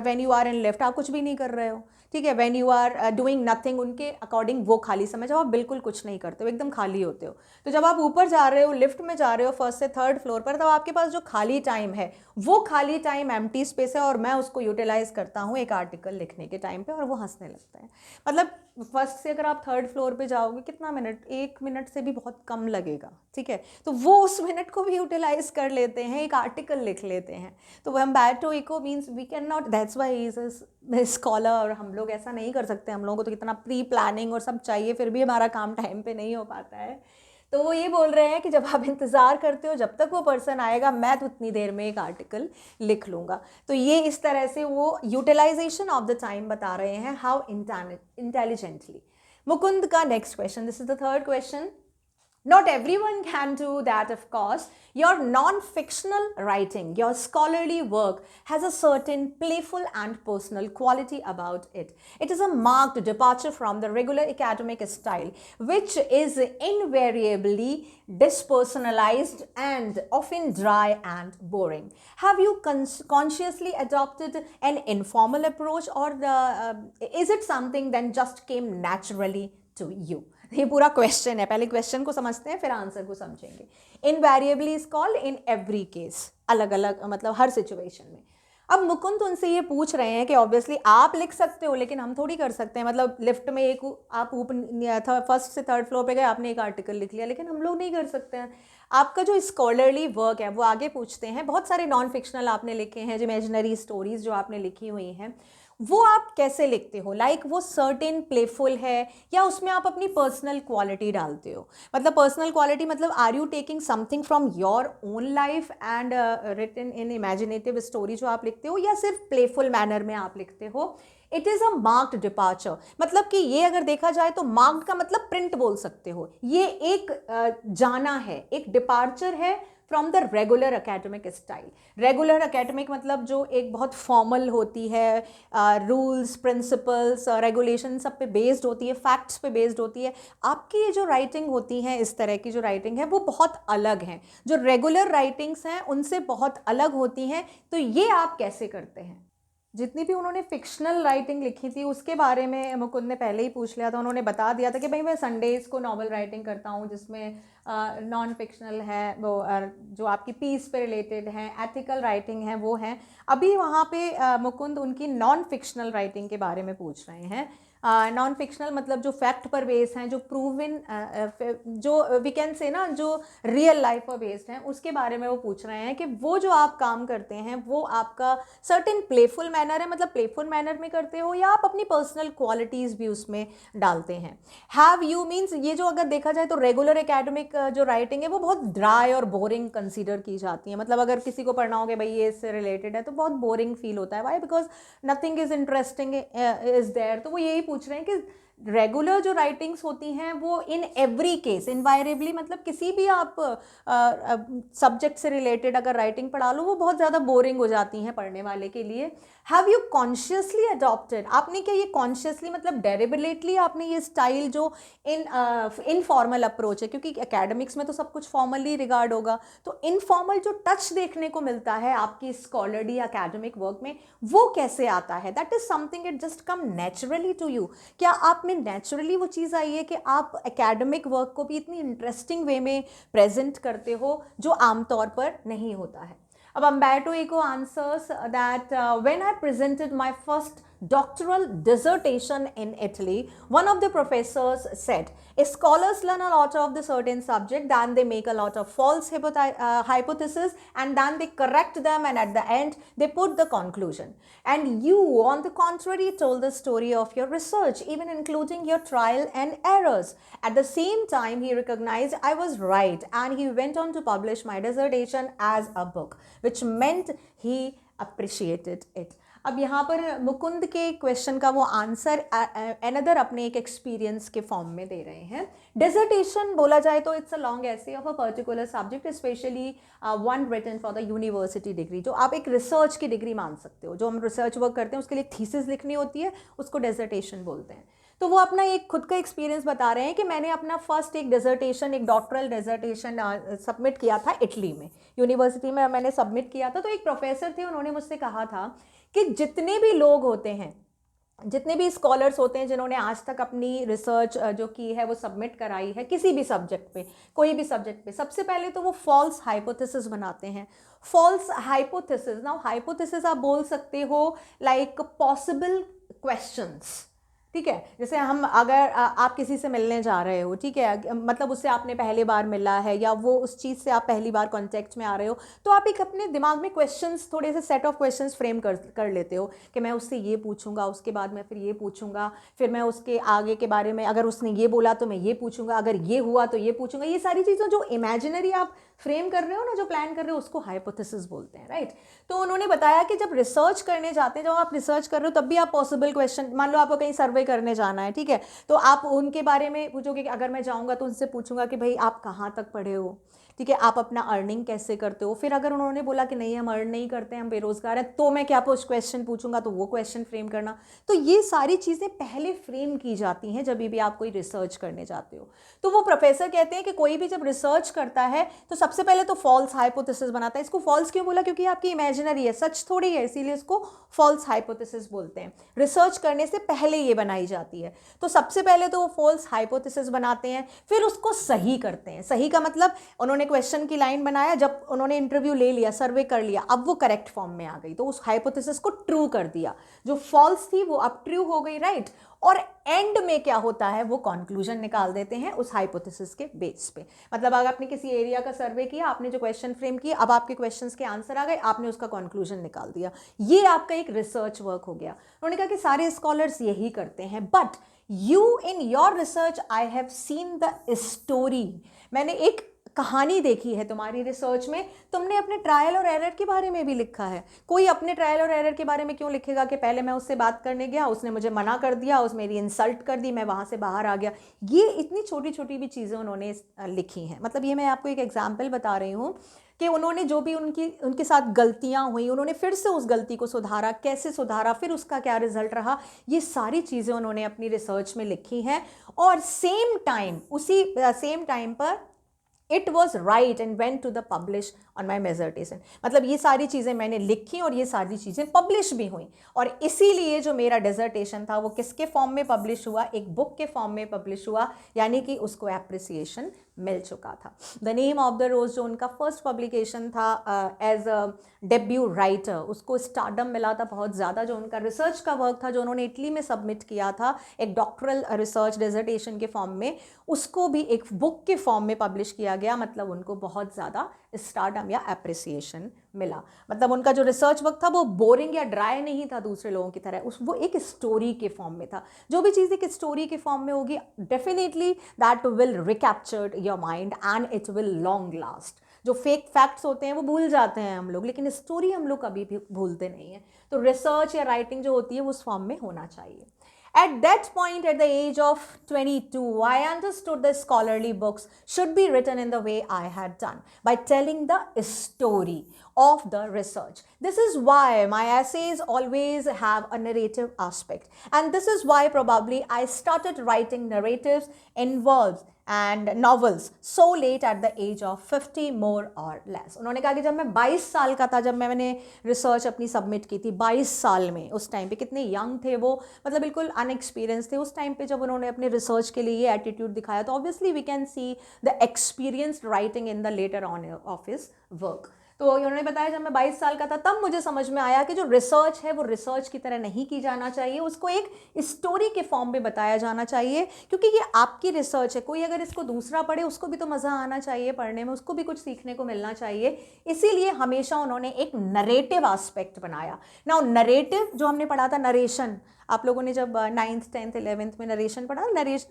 when you are in lift आप कुछ भी नहीं कर रहे हो, ठीक है। When you are doing nothing, उनके अकॉर्डिंग वो खाली समय, जब आप बिल्कुल कुछ नहीं करते हो, एकदम खाली होते हो। तो जब आप ऊपर जा रहे हो, लिफ्ट में जा रहे हो फर्स्ट से थर्ड फ्लोर पर, तब आपके पास जो खाली टाइम है वो खाली टाइम एम्प्टी स्पेस है, और मैं उसको यूटिलाइज करता हूँ एक आर्टिकल लिखने के टाइम पे, और वो हंसने लगता है। मतलब फर्स्ट से अगर आप थर्ड फ्लोर पे जाओगे कितना मिनट, 1 मिनट से भी बहुत कम लगेगा, ठीक है। तो वो उस मिनट को भी यूटिलाइज कर लेते हैं, एक आर्टिकल लिख लेते हैं। तो Umberto Eco means we can not, that's why he is scholar, और हम लोग ऐसा नहीं कर सकते। हम लोगों को तो कितना प्री प्लानिंग और सब चाहिए, फिर भी हमारा काम टाइम पे नहीं हो पाता है। तो वो ये बोल रहे हैं कि जब आप इंतज़ार करते हो जब तक वो पर्सन आएगा, मैं तो उतनी देर में एक आर्टिकल लिख लूँगा। तो ये इस तरह से वो यूटिलाइजेशन ऑफ द टाइम बता रहे हैं, हाउ इंटेलिजेंटली। मुकुंद का next question, this is the third question. Not everyone can do that, of course. Your non-fictional writing, your scholarly work has a certain playful and personal quality about it. It is a marked departure from the regular academic style, which is invariably dispersonalized and often dry and boring. Have you consciously adopted an informal approach, or is it something that just came naturally to you? ये पूरा क्वेश्चन है, पहले क्वेश्चन को समझते हैं फिर आंसर को समझेंगे। Invariably is called in every case, अलग अलग मतलब हर सिचुएशन में। अब मुकुंद उनसे ये पूछ रहे हैं कि ऑब्वियसली आप लिख सकते हो लेकिन हम थोड़ी कर सकते हैं। मतलब लिफ्ट में एक आप ऊपर फर्स्ट से थर्ड फ्लोर पे गए, आपने एक आर्टिकल लिख लिया, लेकिन हम लोग नहीं कर सकते हैं। आपका जो स्कॉलरली वर्क है वो आगे पूछते हैं, बहुत सारे नॉन फिक्शनल आपने लिखे हैं, जो इमेजिनरी स्टोरीज जो आपने लिखी हुई हैं, वो आप कैसे लिखते हो? लाइक वो सर्टेन प्लेफुल है या उसमें आप अपनी पर्सनल क्वालिटी डालते हो? मतलब पर्सनल क्वालिटी मतलब are you taking something from your own life and written in imaginative story जो आप लिखते हो, या सिर्फ प्लेफुल मैनर में आप लिखते हो? It is a marked departure, मतलब कि ये अगर देखा जाए तो मार्क्ड का मतलब प्रिंट बोल सकते हो। ये एक जाना है, एक डिपार्चर है from the regular academic style. Regular academic मतलब जो एक बहुत फॉर्मल होती है, रूल्स प्रिंसिपल्स रेगुलेशन सब पे बेस्ड होती है, फैक्ट्स पे बेस्ड होती है। आपकी ये जो राइटिंग होती है, इस तरह की जो राइटिंग है वो बहुत अलग हैं, जो रेगुलर राइटिंग्स हैं उनसे बहुत अलग होती हैं। तो ये आप कैसे करते हैं? जितनी भी उन्होंने फिक्शनल राइटिंग लिखी थी उसके बारे में मुकुंद ने पहले ही पूछ लिया था। उन्होंने बता दिया था कि भाई मैं संडेज़ को नॉवल राइटिंग करता हूँ जिसमें नॉन फिक्शनल है वो, जो आपकी पीस पे रिलेटेड हैं, एथिकल राइटिंग है वो हैं। अभी वहाँ पे मुकुंद उनकी नॉन फिक्शनल राइटिंग के बारे में पूछ रहे हैं। नॉन फिक्शनल मतलब जो फैक्ट पर बेस्ड हैं, जो प्रूवन, जो वी कैन से ना, जो रियल लाइफ पर बेस्ड हैं, उसके बारे में वो पूछ रहे हैं कि वो जो आप काम करते हैं वो आपका सर्टेन प्लेफुल मैनर है, मतलब प्लेफुल मैनर में करते हो या आप अपनी पर्सनल क्वालिटीज़ भी उसमें डालते हैं। हैव यू मीन्स ये जो अगर देखा जाए तो रेगुलर एकेडमिक जो राइटिंग है वो बहुत ड्राई और बोरिंग कंसीडर की जाती है। मतलब अगर किसी को पढ़ना हो कि भाई ये इससे रिलेटेड है तो बहुत बोरिंग फील होता है। Why? Because nothing is interesting is there. तो वो यही पूछ रहे हैं कि रेगुलर जो राइटिंग्स होती हैं वो इन एवरी केस इन्वायरेबली, मतलब किसी भी आप सब्जेक्ट से रिलेटेड अगर राइटिंग पढ़ा लो वो बहुत ज़्यादा बोरिंग हो जाती हैं पढ़ने वाले के लिए। हैव यू कॉन्शियसली अडॉप्टेड, आपने क्या ये कॉन्शियसली मतलब डेलिबरेटली आपने ये स्टाइल जो इनफॉर्मल अप्रोच है, क्योंकि एकेडमिक्स में तो सब कुछ फॉर्मली रिगार्ड होगा, तो इनफॉर्मल जो टच देखने को मिलता है आपकी स्कॉलरली एकेडमिक वर्क में वो कैसे आता है? That is something it just come naturally to you. क्या आप में नेचुरली वो चीज़ आई है कि आप एकेडमिक वर्क को भी इतनी इंटरेस्टिंग वे में प्रेजेंट करते हो जो आमतौर पर नहीं होता है? अब Umberto Eco answers that when I presented my first doctoral dissertation in Italy, one of the professors said, scholars learn a lot of the certain subject, then they make a lot of false hypotheses, and then they correct them, and at the end they put the conclusion. And you, on the contrary, told the story of your research, even including your trial and errors. At the same time, he recognized I was right, and he went on to publish my dissertation as a book, which meant he appreciated it. अब यहाँ पर मुकुंद के क्वेश्चन का वो आंसर अनदर अपने एक एक्सपीरियंस के फॉर्म में दे रहे हैं। डिसर्टेशन बोला जाए तो it's a long essay of a particular subject, specially one written for the university degree, जो आप एक रिसर्च की डिग्री मान सकते हो। जो हम रिसर्च वर्क करते हैं उसके लिए थीसिस लिखनी होती है, उसको डिसर्टेशन बोलते हैं। तो वो अपना एक खुद का एक्सपीरियंस बता रहे हैं कि मैंने अपना फर्स्ट एक डिसर्टेशन, एक डॉक्टरल डिसर्टेशन सबमिट किया था इटली में, यूनिवर्सिटी में मैंने सबमिट किया था। तो एक प्रोफेसर थे, उन्होंने मुझसे कहा था कि जितने भी लोग होते हैं, जितने भी स्कॉलर्स होते हैं जिन्होंने आज तक अपनी रिसर्च जो की है वो सबमिट कराई है किसी भी सब्जेक्ट पे, कोई भी सब्जेक्ट पे, सबसे पहले तो वो फॉल्स हाइपोथेसिस बनाते हैं। फॉल्स हाइपोथेसिस, नाउ हाइपोथेसिस आप बोल सकते हो लाइक पॉसिबल क्वेश्चंस, ठीक है? जैसे हम अगर आप किसी से मिलने जा रहे हो, ठीक है, मतलब उससे आपने पहली बार मिला है या वो उस चीज़ से आप पहली बार कॉन्टेक्ट में आ रहे हो, तो आप एक अपने दिमाग में क्वेश्चंस, थोड़े से सेट ऑफ क्वेश्चंस फ्रेम कर लेते हो कि मैं उससे ये पूछूंगा, उसके बाद मैं फिर ये पूछूंगा, फिर मैं उसके आगे के बारे में, अगर उसने ये बोला तो मैं ये पूछूंगा, अगर ये हुआ तो ये पूछूंगा। ये सारी चीज़ें जो इमेजिनरी आप फ्रेम कर रहे हो ना, जो प्लान कर रहे हो, उसको हाइपोथेसिस बोलते हैं, राइट? तो उन्होंने बताया कि जब रिसर्च करने जाते हैं, जब आप रिसर्च कर रहे हो तब भी आप पॉसिबल क्वेश्चन, मान लो आपको कहीं सर्वे करने जाना है, ठीक है, तो आप उनके बारे में पूछोगे कि अगर मैं जाऊंगा तो उनसे पूछूंगा कि भाई आप कहाँ तक पढ़े हो, ठीक है, आप अपना अर्निंग कैसे करते हो। फिर अगर उन्होंने बोला कि नहीं हम अर्न नहीं करते, हम बेरोजगार हैं, तो मैं क्या कुछ क्वेश्चन पूछूंगा, तो वो क्वेश्चन फ्रेम करना। तो ये सारी चीज़ें पहले फ्रेम की जाती हैं जब भी आप कोई रिसर्च करने जाते हो। तो वो प्रोफेसर कहते हैं कि कोई भी जब रिसर्च करता है तो सबसे पहले तो फॉल्स हाइपोथेसिस बनाता है। इसको फॉल्स क्यों बोला? क्योंकि आपकी इमेजिनरी है, सच थोड़ी है, इसीलिए इसको फॉल्स हाइपोथेसिस बोलते हैं। रिसर्च करने से पहले ये बनाई जाती है। तो सबसे पहले तो वो फॉल्स हाइपोथेसिस बनाते हैं, फिर उसको सही करते हैं। सही का मतलब उन्होंने क्वेश्चन की लाइन बनाया, जब उन्होंने इंटरव्यू ले लिया, सर्वे कर लिया, अब वो करेक्ट फॉर्म में आ गई, तो उस हाइपोथेसिस को ट्रू कर दिया। जो फॉल्स थी वो अब ट्रू हो गई, राइट? और एंड में क्या होता है, वो कंक्लूजन निकाल देते हैं उस हाइपोथेसिस के बेस पे। मतलब अगर आपने किसी एरिया का सर्वे किया, आपने जो क्वेश्चन फ्रेम किया, अब आपके क्वेश्चंस के आंसर आ गए, आपने उसका कंक्लूजन निकाल दिया, ये आपका एक रिसर्च वर्क हो गया। उन्होंने कहा कि सारे स्कॉलर्स यही करते हैं, but you in your research I have seen the story, मैंने एक कहानी देखी है तुम्हारी रिसर्च में। तुमने अपने ट्रायल और एरर के बारे में भी लिखा है। कोई अपने ट्रायल और एरर के बारे में क्यों लिखेगा कि पहले मैं उससे बात करने गया, उसने मुझे मना कर दिया, उस मेरी इंसल्ट कर दी, मैं वहाँ से बाहर आ गया। ये इतनी छोटी छोटी भी चीज़ें उन्होंने लिखी हैं। मतलब ये मैं आपको एक एग्जाम्पल बता रही हूँ कि उन्होंने जो भी उनके साथ गलतियां हुई उन्होंने फिर से उस गलती को सुधारा, कैसे सुधारा, फिर उसका क्या रिजल्ट रहा, ये सारी चीज़ें उन्होंने अपनी रिसर्च में लिखी हैं। और उसी सेम टाइम पर it was write and went to the publish on my मेजर्टेशन, मतलब ये सारी चीज़ें मैंने लिखी और ये सारी चीज़ें पब्लिश भी हुई। और इसीलिए जो मेरा डिजर्टेशन था वो किसके फॉर्म में पब्लिश हुआ, एक बुक के फॉर्म में पब्लिश हुआ, यानी कि उसको एप्रिसिएशन मिल चुका था। The name of the rose जो उनका फर्स्ट पब्लिकेशन था एज अ डेब्यू राइटर, उसको स्टारडम मिला था बहुत ज़्यादा। जो उनका रिसर्च का वर्क था जो उन्होंने इटली में सबमिट किया था एक डॉक्टरल रिसर्च डिजर्टेशन के फॉर्म में, उसको भी एक बुक के फॉर्म में पब्लिश किया गया, मतलब उनको बहुत ज़्यादा स्टारडम या एप्रिसिएशन मिला। मतलब उनका जो रिसर्च वर्क था वो बोरिंग या ड्राई नहीं था दूसरे लोगों की तरह, वो एक स्टोरी के फॉर्म में था। जो भी चीज़ एक स्टोरी के फॉर्म में होगी definitely that will recaptured your mind and it will long last. जो फेक फैक्ट्स होते हैं वो भूल जाते हैं हम लोग, लेकिन स्टोरी हम लोग कभी भी भूलते नहीं हैं। तो रिसर्च या राइटिंग जो होती है वो उस फॉर्म में होना चाहिए। At that point, at the age of 22, I understood the scholarly books should be written in the way I had done, by telling the story of the research. This is why my essays always have a narrative aspect. And this is why probably I started writing narratives in verbs and novels so late at the age of 50 more or less. उन्होंने कहा कि जब मैं 22 साल का था, जब मैंने रिसर्च अपनी सबमिट की थी 22 साल में, उस टाइम पे कितने यंग थे वो, मतलब बिल्कुल अनएक्सपीरियंस थे उस टाइम पे। जब उन्होंने अपने रिसर्च के लिए ये एटीट्यूड दिखाया तो obviously we can see the experienced writing in the later on of his work. तो उन्होंने बताया जब मैं 22 साल का था तब मुझे समझ में आया कि जो रिसर्च है वो रिसर्च की तरह नहीं की जाना चाहिए, उसको एक स्टोरी के फॉर्म में बताया जाना चाहिए, क्योंकि ये आपकी रिसर्च है। कोई अगर इसको दूसरा पढ़े उसको भी तो मज़ा आना चाहिए पढ़ने में, उसको भी कुछ सीखने को मिलना चाहिए। इसीलिए हमेशा उन्होंने एक नरेटिव एस्पेक्ट बनाया। नाउ नरेटिव जो हमने पढ़ा था, नरेशन, आप लोगों ने जब 9th 10th 11th में नरेशन पढ़ा,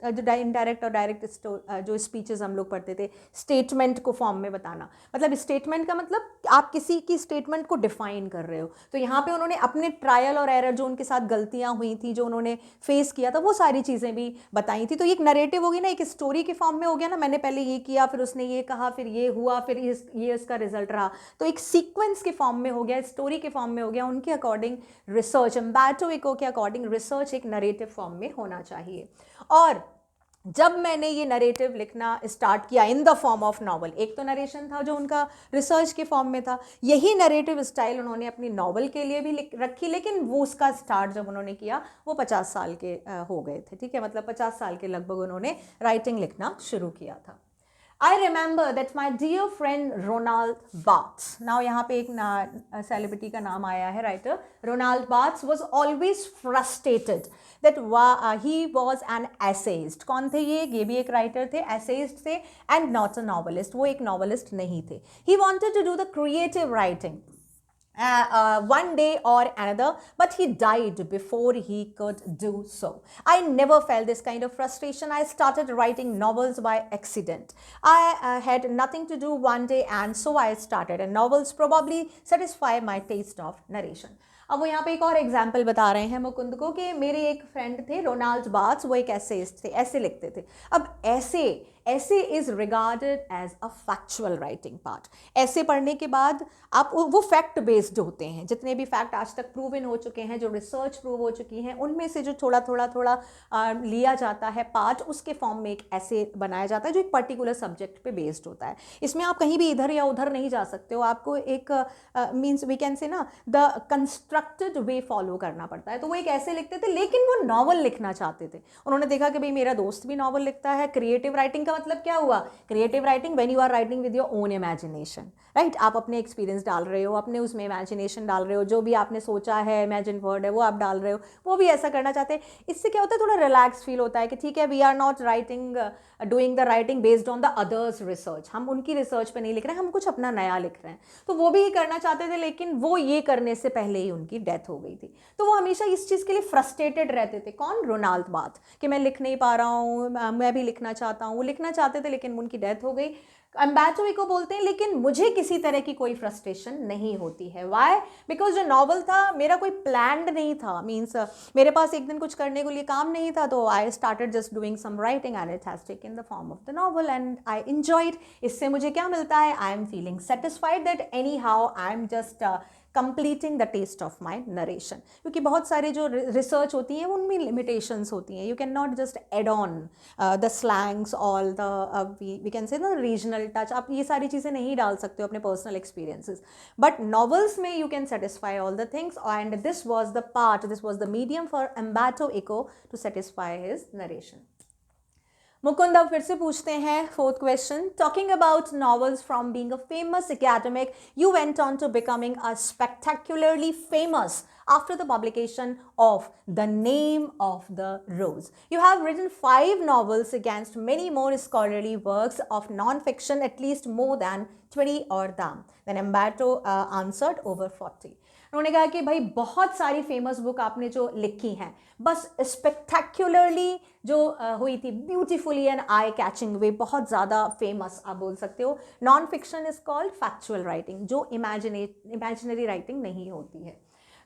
जो इनडायरेक्ट और डायरेक्ट जो स्पीचेस हम लोग पढ़ते थे, स्टेटमेंट को फॉर्म में बताना, मतलब स्टेटमेंट का मतलब आप किसी की स्टेटमेंट को डिफाइन कर रहे हो। तो यहाँ पे उन्होंने अपने ट्रायल और एरर, जो उनके साथ गलतियाँ हुई थी, जो उन्होंने फेस किया था, वो सारी चीज़ें भी बताई थी। तो ये एक नरेटिव होगी ना, एक स्टोरी के फॉर्म में हो गया ना, मैंने पहले ये किया, फिर उसने ये कहा, फिर ये हुआ, फिर ये इसका रिजल्ट रहा। तो एक सीक्वेंस के फॉर्म में हो गया, स्टोरी के फॉर्म में हो गया। उनके अकॉर्डिंग रिसर्च, अम्बर्टो इको के अकॉर्डिंग रिसर्च एक नरेटिव फॉर्म में होना चाहिए। और जब मैंने ये नरेटिव लिखना स्टार्ट किया in the form of novel, एक तो नरेशन था जो उनका रिसर्च के फॉर्म में था, यही नरेटिव स्टाइल उन्होंने अपनी नॉवल के लिए भी रखी, लेकिन वो उसका स्टार्ट जब उन्होंने किया वो 50 साल के हो गए थे, ठीक है, मतलब 50 साल के लगभग उन्होंने राइटिंग लिखना शुरू किया था। I remember that my dear friend Ronald Barthes, now यहाँ पे एक सेलिब्रिटी का नाम आया है, writer Ronald Barthes was always frustrated that he was an essayist. कौन थे ये भी एक राइटर थे, essayist थे, and not a novelist, वो एक नॉवलिस्ट नहीं थे। He wanted to do the creative writing one day or another, but he died before he could do so. I never felt this kind of frustration. I started writing novels by accident. I had nothing to do one day, and so I started, and novels probably satisfy my taste of narration. अब वो यहाँ पे एक और एग्जाम्पल बता रहे हैं मुकुंद को कि मेरे एक फ्रेंड थे रोनाल्ड बार्ट्स, वो एक एसेइस्ट थे, ऐसे लिखते थे। अब essay is regarded as a factual writing part. ऐसे पढ़ने के बाद आप वो फैक्ट बेस्ड होते हैं, जितने भी फैक्ट आज तक प्रूव इन हो चुके हैं, जो रिसर्च प्रूव हो चुकी हैं, उनमें से जो थोड़ा लिया जाता है पार्ट, उसके फॉर्म में एक ऐसे बनाया जाता है जो एक पर्टिकुलर सब्जेक्ट पे बेस्ड होता है। इसमें आप कहीं भी इधर या उधर नहीं जा सकते हो, आपको एक मीन्स वी कैन से ना द कंस्ट्रक्टेड वे फॉलो करना पड़ता है। तो वो एक ऐसे लिखते थे, लेकिन वो नॉवल लिखना चाहते थे। उन्होंने देखा कि भाई मेरा दोस्त भी नॉवल लिखता है। क्रिएटिव राइटिंग मतलब क्या हुआ? Creative writing when you are writing with your own imagination, right. आप अपने एक्सपीरियंस डाल रहे हो, अपने उसमें इमेजिनेशन डाल रहे हो, जो भी आपने सोचा है, इमेजिन वर्ड है, वो आप डाल रहे हो। वो भी ऐसा करना चाहते हैं। इससे क्या होता है, थोड़ा रिलैक्स फील होता है कि ठीक है, we are not writing doing the writing based on the others research. हम उनकी रिसर्च पे नहीं लिख रहे हैं, हम कुछ अपना नया लिख रहे हैं। तो वो भी ये करना चाहते थे, लेकिन वो ये करने से पहले ही उनकी डेथ हो गई थी। तो वो हमेशा इस चीज़ के लिए फ्रस्ट्रेटेड रहते थे। कौन? रोनाल्ड बार्थ, कि मैं लिख नहीं पा रहा हूँ, मैं भी लिखना चाहता हूँ। वो लिखना चाहते थे लेकिन उनकी डेथ हो गई। अम्बर्टो इको बोलते हैं लेकिन मुझे किसी तरह की कोई फ्रस्ट्रेशन नहीं होती है। वाई? बिकॉज जो नॉवल था मेरा कोई प्लान्ड नहीं था, मीन्स मेरे पास एक दिन कुछ करने के लिए काम नहीं था, तो I started just doing some writing and it has taken the form of the novel and I enjoyed. इससे मुझे क्या मिलता है? I am feeling satisfied that anyhow I am just completing the taste of my narration. क्योंकि बहुत सारे जो रिसर्च होती हैं उनमें लिमिटेशंस होती हैं। You can not just add on the slangs all the we can say the regional touch. आप ये सारी चीज़ें नहीं डाल सकते हो अपने पर्सनल एक्सपीरियंसेस, बट नॉवेल्स में you can satisfy all the things and this was the part, this was the medium for Umberto Eco to satisfy his narration. Mukund अब फिर से पूछते हैं fourth question. Talking about novels from being a famous academic, you went on to becoming a spectacularly famous after the publication of The Name of the Rose. You have written 5 novels against many more scholarly works of non-fiction, at least more than 20 or them. Then Umberto answered over 40. उन्होंने कहा कि भाई बहुत सारी फेमस बुक आपने जो लिखी हैं, बस स्पेक्टेक्युलरली जो हुई थी, ब्यूटीफुली एंड आई कैचिंग वे, बहुत ज़्यादा फेमस आप बोल सकते हो। Non fiction is called factual writing, जो इमेजिनरी राइटिंग नहीं होती है।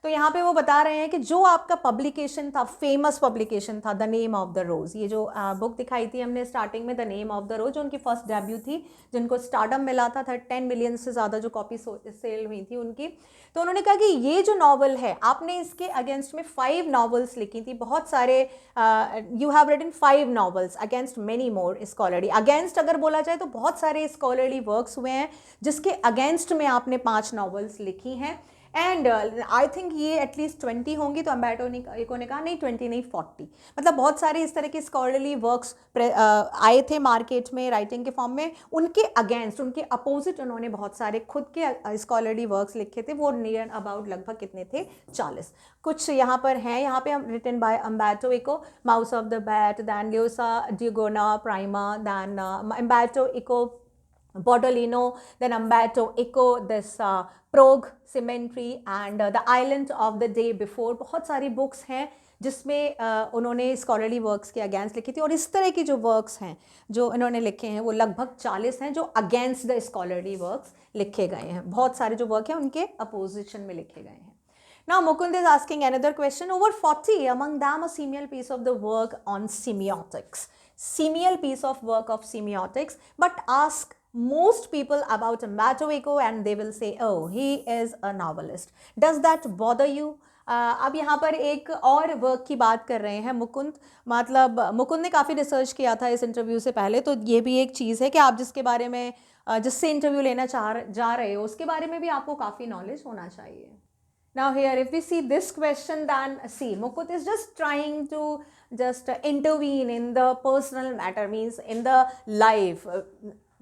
तो यहाँ पे वो बता रहे हैं कि जो आपका पब्लिकेशन था, फेमस पब्लिकेशन था, द नेम ऑफ द रोज, ये जो बुक दिखाई थी हमने स्टार्टिंग में, the name of the rose, जो उनकी फर्स्ट डेब्यू थी, जिनको स्टारडम मिला था 10 मिलियन से ज़्यादा जो कॉपी सेल हुई थी उनकी। तो उन्होंने कहा कि ये जो नॉवल है, आपने इसके अगेंस्ट में 5 नॉवेल्स लिखी थी, बहुत सारे, you have written 5 novels against many more scholarly. Against अगर बोला जाए तो बहुत सारे स्कॉलरली वर्क्स हुए हैं जिसके अगेंस्ट में आपने 5 नॉवेल्स लिखी हैं। एंड आई थिंक ये एटलीस्ट 20 होंगी। तो अम्बर्टो ने कहा नहीं 20 नहीं 40, मतलब बहुत सारे इस तरह के स्कॉलरली वर्क्स आए थे मार्केट में राइटिंग के फॉर्म में, उनके अगेंस्ट, उनके अपोजिट उन्होंने बहुत सारे खुद के स्कॉलरली वर्क्स लिखे थे। वो नियर अबाउट लगभग कितने थे? 40। कुछ यहाँ पर हैं, यहाँ पे हम written by Umberto Eco, mouse of the bat, then ल्यूसा डिगोना प्राइमा, then Umberto Eco Bordolino, then Umberto Eco, this Prague Cemetery and The Island of the Day Before। बहुत सारी बुक्स हैं जिसमें उन्होंने स्कॉलरली वर्क्स के अगेंस्ट लिखी थी। और इस तरह की जो वर्क्स हैं जो इन्होंने लिखे हैं वो लगभग 40 हैं जो अगेंस्ट द स्कॉलरली वर्क्स लिखे गए हैं। बहुत सारे जो वर्क हैं उनके अपोजिशन में लिखे गए हैं। Now Mukund is asking another question. Over 40, among them a seminal piece of the work on semiotics. Seminal piece of work of semiotics, but ask most people about Umberto Eco and they will say, oh, he is a novelist. Does that bother you? अब यहाँ पर एक और वर्क की बात कर रहे हैं मुकुंद। मतलब मुकुंद ने काफ़ी रिसर्च किया था इस इंटरव्यू से पहले, तो ये भी एक चीज़ है कि आप जिसके बारे में जिससे इंटरव्यू लेना जा रहे हो उसके बारे में भी आपको काफ़ी नॉलेज होना चाहिए। Now here if we see this question, then see Mukund is just trying to just intervene in the personal matter, means in the life,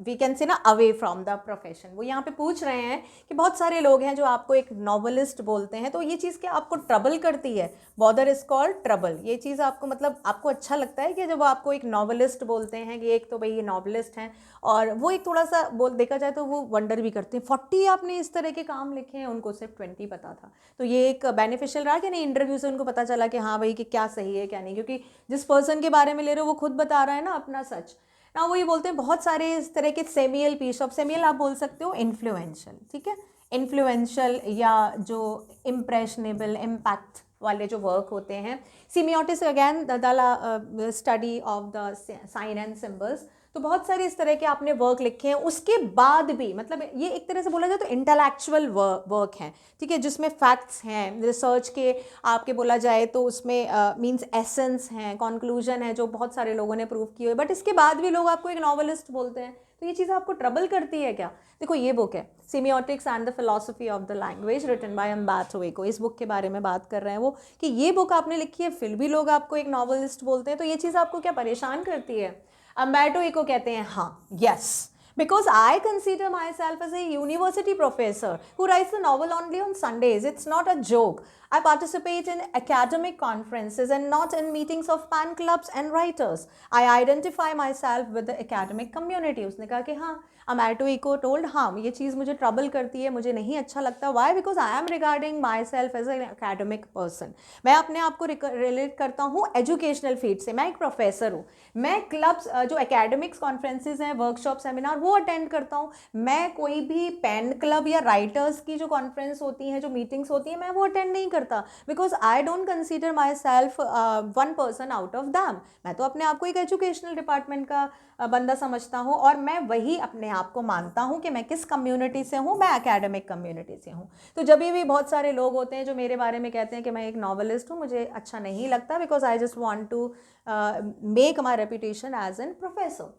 we can say ना अवे फ्रॉम द प्रोफेशन। वो यहाँ पे पूछ रहे हैं कि बहुत सारे लोग हैं जो आपको एक नॉवलिस्ट बोलते हैं, तो ये चीज़ क्या आपको ट्रबल करती है? Bother is called trouble. ये चीज़ आपको, मतलब आपको अच्छा लगता है कि जब आपको एक नॉवलिस्ट बोलते हैं कि एक तो भाई ये नॉवलिस्ट हैं, और वो एक थोड़ा सा देखा जाए तो वो वंडर भी करते हैं 40 आपने इस तरह के काम लिखे हैं, उनको सिर्फ 20 पता था। तो ये एक बेनिफिशियल रहा कि नहीं, इंटरव्यू से उनको पता चला कि हाँ भाई कि क्या सही है क्या नहीं, क्योंकि जिस पर्सन के बारे में ले रहे हो वो खुद बता रहा है ना अपना सच ना। वो ये बोलते हैं बहुत सारे इस तरह के सेमियल पीस ऑफ, सेमियल आप बोल सकते हो इन्फ्लुएंशियल, ठीक है, इन्फ्लुएंशियल या जो इम्प्रेशनेबल इम्पैक्ट वाले जो वर्क होते हैं। Semiotics again the study of the sign and symbols. तो बहुत सारे इस तरह के आपने वर्क लिखे हैं, उसके बाद भी मतलब ये एक तरह से बोला जाए तो इंटेलेक्चुअल वर्क हैं, ठीक है, जिसमें फैक्ट्स हैं, रिसर्च के आपके बोला जाए तो उसमें मींस एसेंस हैं, कंक्लूजन है जो बहुत सारे लोगों ने प्रूव किए हुए, बट इसके बाद भी लोग आपको एक नॉवलिस्ट बोलते हैं। तो ये चीज़ आपको ट्रबल करती है क्या? देखो ये बुक है semiotics and the philosophy of the language written by Umberto Eco. इस बुक के बारे में बात कर रहे हैं वो कि ये बुक आपने लिखी है फिर भी लोग आपको एक नॉवलिस्ट बोलते हैं। तो ये चीज़ आपको क्या परेशान करती है? अम्बर्टो इको कहते हैं हाँ, yes, because I consider myself as a university professor who writes a novel only on Sundays. It's not a joke. I participate in academic conferences and not in meetings of fan clubs and writers. I identify myself with the academic community. उसने कहा कि हाँ अमैटो इको टोल्ड, हाँ ये चीज़ मुझे ट्रबल करती है, मुझे नहीं अच्छा लगता. Why? Because I am regarding my self as an academic person. मैं अपने आप को रिलेट करता हूँ एजुकेशनल फील्ड से. मैं एक प्रोफेसर हूँ. मैं क्लब्स, जो एकेडमिक्स कॉन्फ्रेंसेज हैं, वर्कशॉप, सेमिनार, वो अटेंड करता हूँ. मैं कोई भी पेन क्लब या राइटर्स की जो कॉन्फ्रेंस होती हैं, जो मीटिंग्स होती हैं, मैं वो अटेंड नहीं करता. Because I don't consider my self one person out of them. मैं तो अपने आप को एक एजुकेशनल डिपार्टमेंट का बंदा समझता हूँ, और मैं वही अपने आप को मानता हूँ कि मैं किस कम्युनिटी से हूँ. मैं एकेडमिक कम्युनिटी से हूँ. तो जब भी बहुत सारे लोग होते हैं जो मेरे बारे में कहते हैं कि मैं एक नॉवलिस्ट हूँ, मुझे अच्छा नहीं लगता. Because I just want to make my reputation as an professor.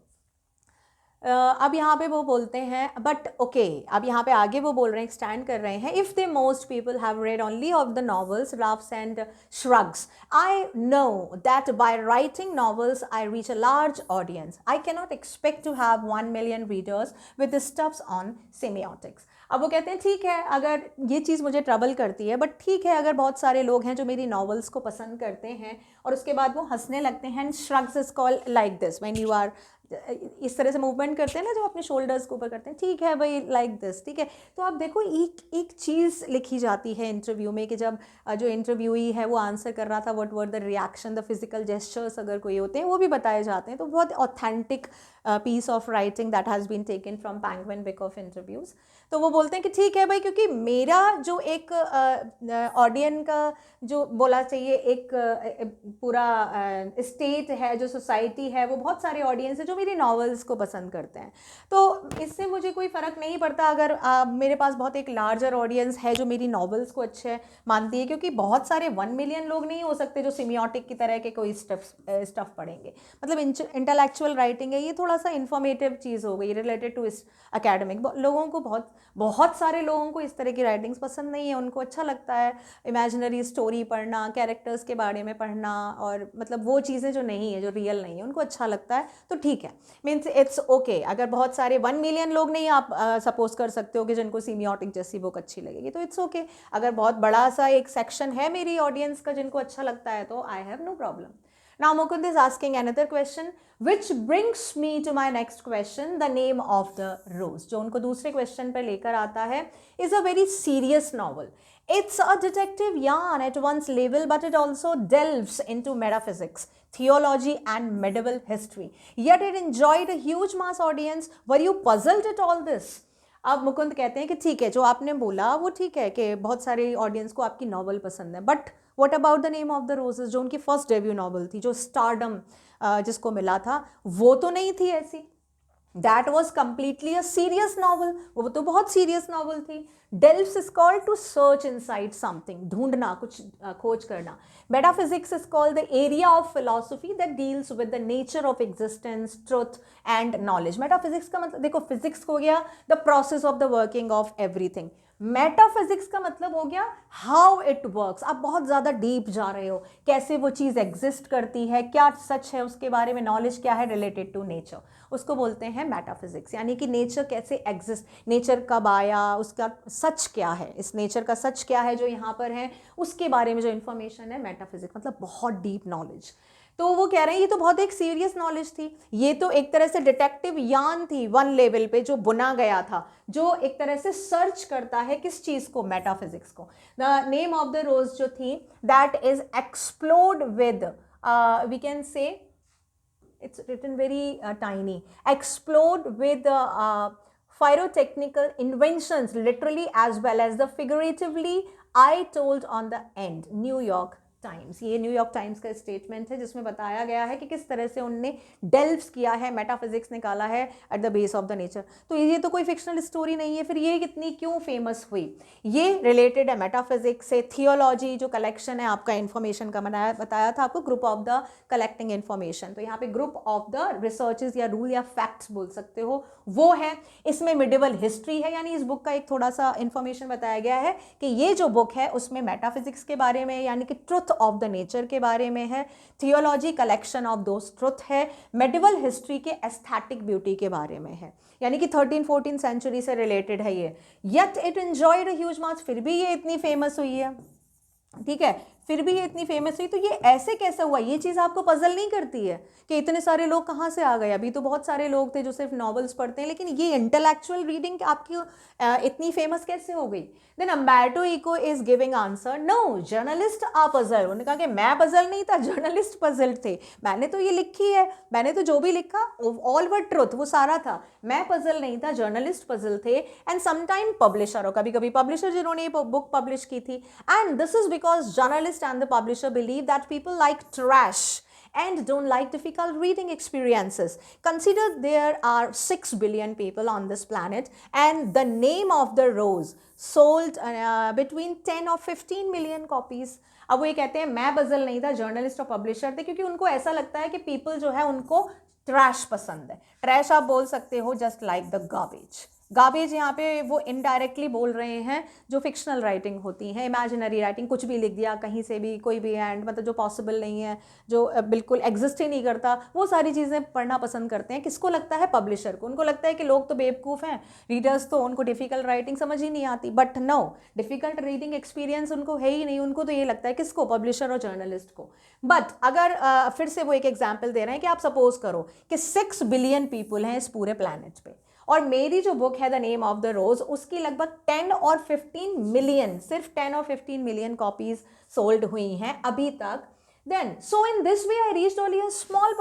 अब यहाँ पे वो बोलते हैं, बट ओके, अब यहाँ पे आगे वो बोल रहे हैं, एक्सटैंड कर रहे हैं. If the most people have read only of the novels, laughs and shrugs, I know that by writing novels I reach a large audience. I cannot expect to have 1 million readers with the stuffs on semiotics. अब वो कहते हैं ठीक है, अगर ये चीज़ मुझे ट्रबल करती है, बट ठीक है, अगर बहुत सारे लोग हैं जो मेरी नॉवेल्स को पसंद करते हैं और उसके बाद वो हंसने लगते हैं. Shrugs is called like this, when you are इस तरह से मूवमेंट करते हैं ना, जो अपने शोल्डर्स के ऊपर करते हैं. ठीक है भाई, लाइक दिस, ठीक है. तो आप देखो, एक चीज़ लिखी जाती है इंटरव्यू में कि जब जो इंटरव्यूई है वो आंसर कर रहा था, what were the reaction, the physical gestures अगर कोई होते हैं वो भी बताए जाते हैं. तो बहुत authentic piece of writing that has been taken from Penguin book of interviews. तो वो बोलते हैं कि ठीक है भाई, क्योंकि मेरा जो एक ऑडियंस का जो बोला चाहिए एक पूरा स्टेट है, जो सोसाइटी है, वो बहुत सारे ऑडियंस है जो मेरी नॉवेल्स को पसंद करते हैं. तो इससे मुझे कोई फ़र्क नहीं पड़ता अगर मेरे पास बहुत एक लार्जर ऑडियंस है जो मेरी नॉवेल्स को अच्छे मानती है, क्योंकि बहुत सारे 1 मिलियन लोग नहीं हो सकते जो सिमियोटिक की तरह के कोई स्टफ पढ़ेंगे. मतलब इंटेलेक्चुअल राइटिंग है, ये थोड़ा सा इन्फॉर्मेटिव चीज़ हो गई रिलेटेड टू एकेडमिक. लोगों को बहुत सारे लोगों को इस तरह की राइटिंग्स पसंद नहीं है. उनको अच्छा लगता है इमेजिनरी स्टोरी पढ़ना, कैरेक्टर्स के बारे में पढ़ना, और मतलब वो चीज़ें जो नहीं है, जो रियल नहीं है, उनको अच्छा लगता है. तो ठीक है, मीन्स इट्स ओके. अगर बहुत सारे 1 मिलियन लोग नहीं, आप सपोज कर सकते हो कि जिनको सीमियोटिक जैसी बुक अच्छी लगेगी, तो इट्स ओके. अगर बहुत बड़ा सा एक सेक्शन है मेरी ऑडियंस का जिनको अच्छा लगता है, तो I have no problem. Now Mukund is asking another question, which brings me to my next question, the name of the rose. जो उनको दूसरे क्वेश्चन पर लेकर आता है, is a very serious novel. It's a detective yarn at one's level, but it also delves into metaphysics, theology and medieval history. Yet it enjoyed a huge mass audience. Were you puzzled at all this? अब मुकुंद कहते हैं कि ठीक है, जो आपने बोला वो ठीक है कि बहुत सारे ऑडियंस को आपकी नॉवल पसंद है, but what about the name of the roses, जो उनकी फर्स्ट डेब्यू नॉवल थी, जो स्टारडम जिसको मिला था, वो तो नहीं थी ऐसी. That was completely a serious novel. वो तो बहुत सीरियस नॉवल थी. Delves is called to search inside something, ढूंढना, कुछ खोज करना. Metaphysics is called the area of philosophy that deals with the nature of existence, truth and knowledge. Metaphysics का मतलब देखो, फिजिक्स हो गया the process of the working of everything. Metaphysics का मतलब हो गया हाउ इट वर्क्स. आप बहुत ज़्यादा डीप जा रहे हो, कैसे वो चीज़ एग्जिस्ट करती है, क्या सच है उसके बारे में, नॉलेज क्या है रिलेटेड टू नेचर, उसको बोलते हैं मेटाफिजिक्स. यानी कि नेचर कैसे एग्जिस्ट, नेचर कब आया, उसका सच क्या है, इस नेचर का सच क्या है जो यहाँ पर है, उसके बारे में जो इन्फॉर्मेशन है, मेटाफिजिक्स मतलब बहुत डीप नॉलेज. तो वो कह रहे हैं ये तो बहुत एक सीरियस नॉलेज थी, ये तो एक तरह से डिटेक्टिव यान थी 1 लेवल पे जो बुना गया था, जो एक तरह से सर्च करता है किस चीज़ को, मेटाफिजिक्स को. The name of the rose जो थी, that is explode with, we can say it's written very tiny, explode with pyrotechnical inventions, literally as well as the figuratively, I told on the end. New York times, ये न्यूयॉर्क टाइम्स का स्टेटमेंट है जिसमें बताया गया है कि किस तरह से उनने डेल्व्स किया है, मेटाफिजिक्स निकाला है at the base of the nature. तो ये तो कोई फिक्शनल स्टोरी नहीं है, फिर ये कितनी क्यों फेमस हुई? ये रिलेटेड है मेटाफिजिक्स से. थियोलॉजी जो कलेक्शन है आपका इन्फॉर्मेशन का, बताया था आपको, group of the collecting information. तो यहाँ पे ग्रुप ऑफ द रिसर्चेस या रूल या फैक्ट्स बोल सकते हो, वो है. इसमें मिडिवल हिस्ट्री है, यानी इस बुक का एक थोड़ा सा इन्फॉर्मेशन बताया गया है कि ये जो बुक है उसमें मेटाफिजिक्स के बारे में, यानी कि ट्रुथ ऑफ द नेचर के बारे में है. Theology collection of those truth है. मेडिवल हिस्ट्री के एस्थेटिक ब्यूटी के बारे में है, यानी कि 13-14 सेंचुरी से रिलेटेड है ये. Yet it enjoyed a huge mass, फिर भी ये इतनी फेमस हुई है. ठीक है, फिर भी ये इतनी फेमस हुई, तो ये ऐसे कैसे हुआ? ये चीज़ आपको पजल नहीं करती है कि इतने सारे लोग कहाँ से आ गए? अभी तो बहुत सारे लोग थे जो सिर्फ नॉवेल्स पढ़ते हैं, लेकिन ये इंटेलेक्चुअल रीडिंग आपकी इतनी फेमस कैसे हो गई? Then Umberto Eco is giving answer, no, journalist a puzzle. उन्होंने कहा कि मैं पजल नहीं था, जर्नलिस्ट पजल थे। मैंने तो ये लिखी है, मैंने तो जो भी लिखा ऑल वर ट्रुथ, वो सारा था। मैं पजल नहीं था, जर्नलिस्ट पजल थे। एंड समटाइम पब्लिशर, और कभी कभी पब्लिशर जिन्होंने बुक पब्लिश की थी। And this is because journalist and the publisher believe that people like trash and don't like difficult reading experiences. Consider there are 6 billion people on this planet, and the name of the rose sold between 10 or 15 million copies. अब वो ये कहते हैं मैं पजल नहीं था, जर्नलिस्ट और पब्लिशर थे, क्योंकि उनको ऐसा लगता है कि पीपल जो है उनको ट्रैश पसंद है। ट्रैश आप बोल सकते हो just like the garbage. Garbage यहाँ पे वो इनडायरेक्टली बोल रहे हैं जो फिक्शनल राइटिंग होती है, इमेजिनरी राइटिंग, कुछ भी लिख दिया कहीं से भी, कोई भी एंड, मतलब जो पॉसिबल नहीं है, जो बिल्कुल एग्जिस्ट ही नहीं करता, वो सारी चीज़ें पढ़ना पसंद करते हैं। किसको लगता है? पब्लिशर को। उनको लगता है कि लोग तो बेवकूफ़ हैं, रीडर्स तो, उनको डिफ़िकल्ट राइटिंग समझ ही नहीं आती। But no, difficult reading experience उनको है ही नहीं। उनको तो ये लगता है, किसको? पब्लिशर और जर्नलिस्ट को। बट अगर फिर से वो एक एग्जाम्पल दे रहे हैं कि आप सपोज करो कि 6 बिलियन पीपल हैं इस पूरे प्लैनेट पे, और मेरी जो बुक है द नेम ऑफ द रोज, उसकी लगभग 10 और 15 मिलियन, सिर्फ 10 और 15 मिलियन कॉपीज सोल्ड हुई हैं अभी तक। Then, so in this way, I reached only a small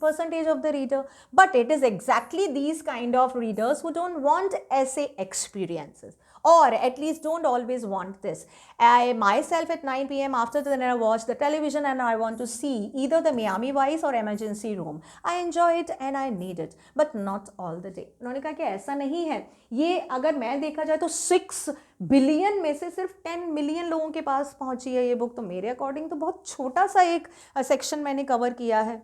percentage of the reader. But it is exactly these kind of readers who don't want essay experiences, or at least don't always want this. I myself at 9 p.m. after dinner watch the television and I want to see either the Miami Vice or Emergency Room. I enjoy it and I need it, but not all the day. उन्होंने कहा कि ऐसा नहीं है, ये अगर मैं देखा जाए तो 6 बिलियन में से सिर्फ 10 मिलियन लोगों के पास पहुंची है ये बुक, तो मेरे अकॉर्डिंग तो बहुत छोटा सा एक सेक्शन मैंने कवर किया है।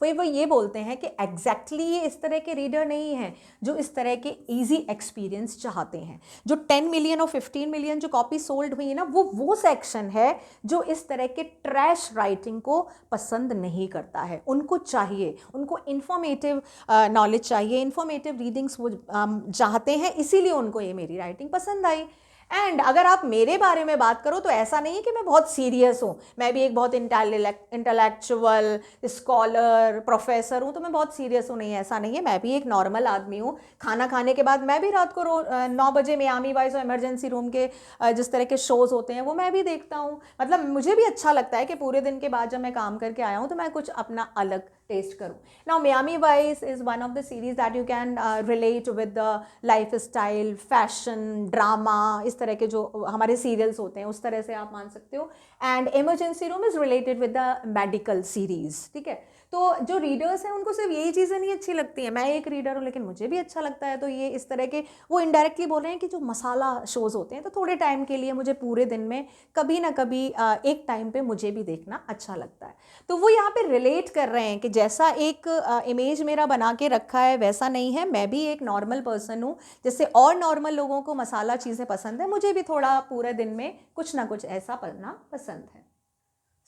फिर वो ये बोलते हैं कि एग्जैक्टली ये इस तरह के रीडर नहीं हैं जो इस तरह के इजी एक्सपीरियंस चाहते हैं। जो 10 मिलियन और 15 मिलियन जो कॉपी सोल्ड हुई है ना, वो सेक्शन है जो इस तरह के ट्रैश राइटिंग को पसंद नहीं करता है। उनको चाहिए, उनको इन्फॉर्मेटिव नॉलेज चाहिए, इन्फॉर्मेटिव रीडिंग्स वो चाहते हैं, इसीलिए उनको ये मेरी राइटिंग पसंद आई। एंड अगर आप मेरे बारे में बात करो तो ऐसा नहीं है कि मैं बहुत सीरियस हूँ, मैं भी एक बहुत इंटेलेक्चुअल स्कॉलर प्रोफेसर हूँ तो मैं बहुत सीरियस हूँ, नहीं, ऐसा नहीं है। मैं भी एक नॉर्मल आदमी हूँ। खाना खाने के बाद मैं भी रात को 9 बजे मियामी वाइस और इमरजेंसी रूम के जिस तरह के शोज़ होते हैं वो मैं भी देखता हूँ। मतलब मुझे भी अच्छा लगता है कि पूरे दिन के बाद जब मैं काम करके आया हूँ तो मैं कुछ अपना अलग टेस्ट करूँ। Now Miami vice is one of the series that you can relate with the life style, fashion, drama, इस तरह के जो हमारे सीरियल्स होते हैं उस तरह से आप मान सकते हो। And emergency room is related with the medical series, ठीक है। तो जो रीडर्स हैं उनको सिर्फ यही चीज़ें नहीं अच्छी लगती हैं, मैं एक रीडर हूँ लेकिन मुझे भी अच्छा लगता है, तो ये इस तरह के वो इनडायरेक्टली बोल रहे हैं कि जो मसाला शोज़ होते हैं तो थोड़े टाइम के लिए, मुझे पूरे दिन में कभी ना कभी एक टाइम पे मुझे भी देखना अच्छा लगता है। तो वो यहाँ पे रिलेट कर रहे हैं कि जैसा एक इमेज मेरा बना के रखा है वैसा नहीं है, मैं भी एक नॉर्मल पर्सन हूँ, जैसे और नॉर्मल लोगों को मसाला चीज़ें पसंद है, मुझे भी थोड़ा पूरे दिन में कुछ ना कुछ ऐसा पढ़ना पसंद है।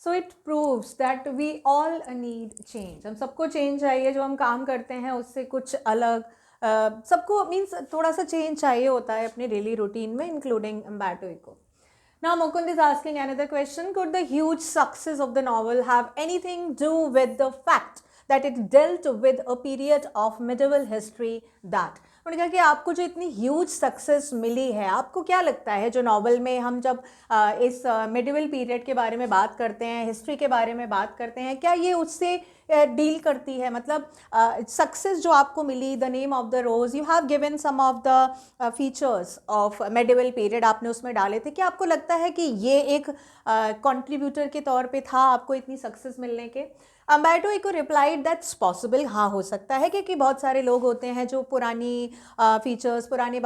So it proves that we all need change. हम सबको चेंज चाहिए, जो हम काम करते हैं उससे कुछ अलग सबको मीन्स थोड़ा सा चेंज चाहिए होता है अपने डेली रूटीन में, including Umberto Eco. Now Mukund is asking another question. Could the huge success of the novel have anything to do with the fact that it dealt with a period of medieval history that? उन्होंने कहा कि आपको जो इतनी ह्यूज सक्सेस मिली है, आपको क्या लगता है जो नॉवल में हम जब इस मिडिवल पीरियड के बारे में बात करते हैं, हिस्ट्री के बारे में बात करते हैं, क्या ये उससे डील करती है? मतलब सक्सेस जो आपको मिली, the name of the rose, you have given some of the features of medieval period, आपने उसमें डाले थे। क्या आपको लगता है कि ये एक कंट्रीब्यूटर के तौर पे था आपको इतनी सक्सेस मिलने के? Umberto Eco replied that's possible, हाँ हो सकता है, क्योंकि बहुत सारे लोग होते हैं जो पुरानी फीचर्स, पुराने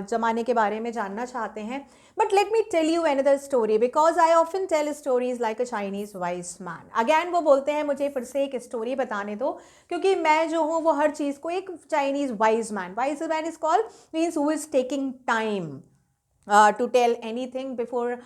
ज़माने के बारे में जानना चाहते हैं। But let me tell you another story because I often tell stories like a Chinese wise man. Again वो बोलते हैं मुझे फिर से एक स्टोरी बताने दो, क्योंकि मैं जो हूँ वो हर चीज़ को एक Chinese wise man is called means who is taking time to tell anything before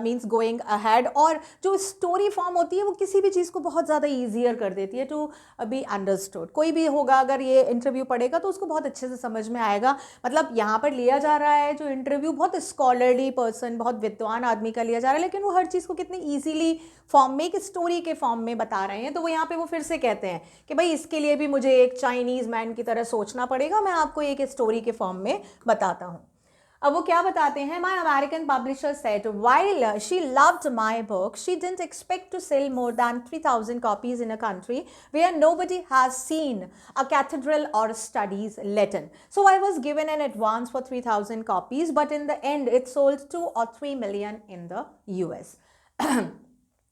means going ahead, और जो स्टोरी फॉर्म होती है वो किसी भी चीज़ को बहुत ज़्यादा ईजियर कर देती है टू बी अंडरस्टूड। कोई भी होगा अगर ये इंटरव्यू पढ़ेगा तो उसको बहुत अच्छे से समझ में आएगा। मतलब यहाँ पर लिया जा रहा है जो इंटरव्यू, बहुत स्कॉलरली पर्सन, बहुत विद्वान आदमी का लिया जा रहा है, लेकिन वो हर चीज़ को कितनी ईजीली फॉर्म में, एक स्टोरी के फॉर्म में बता रहे हैं। तो वो यहाँ पे वो फिर से कहते हैं कि भाई इसके लिए भी मुझे एक चाइनीज़ मैन की तरह सोचना पड़ेगा, मैं आपको एक स्टोरी के फॉर्म में बताता हूँ। अब वो क्या बताते हैं, my American publisher said while she loved my book she didn't expect to sell more than 3000 copies in a country where nobody has seen a cathedral or studies Latin. So I was given an advance for 3000 copies, but in the end it sold 2 or 3 million in the US.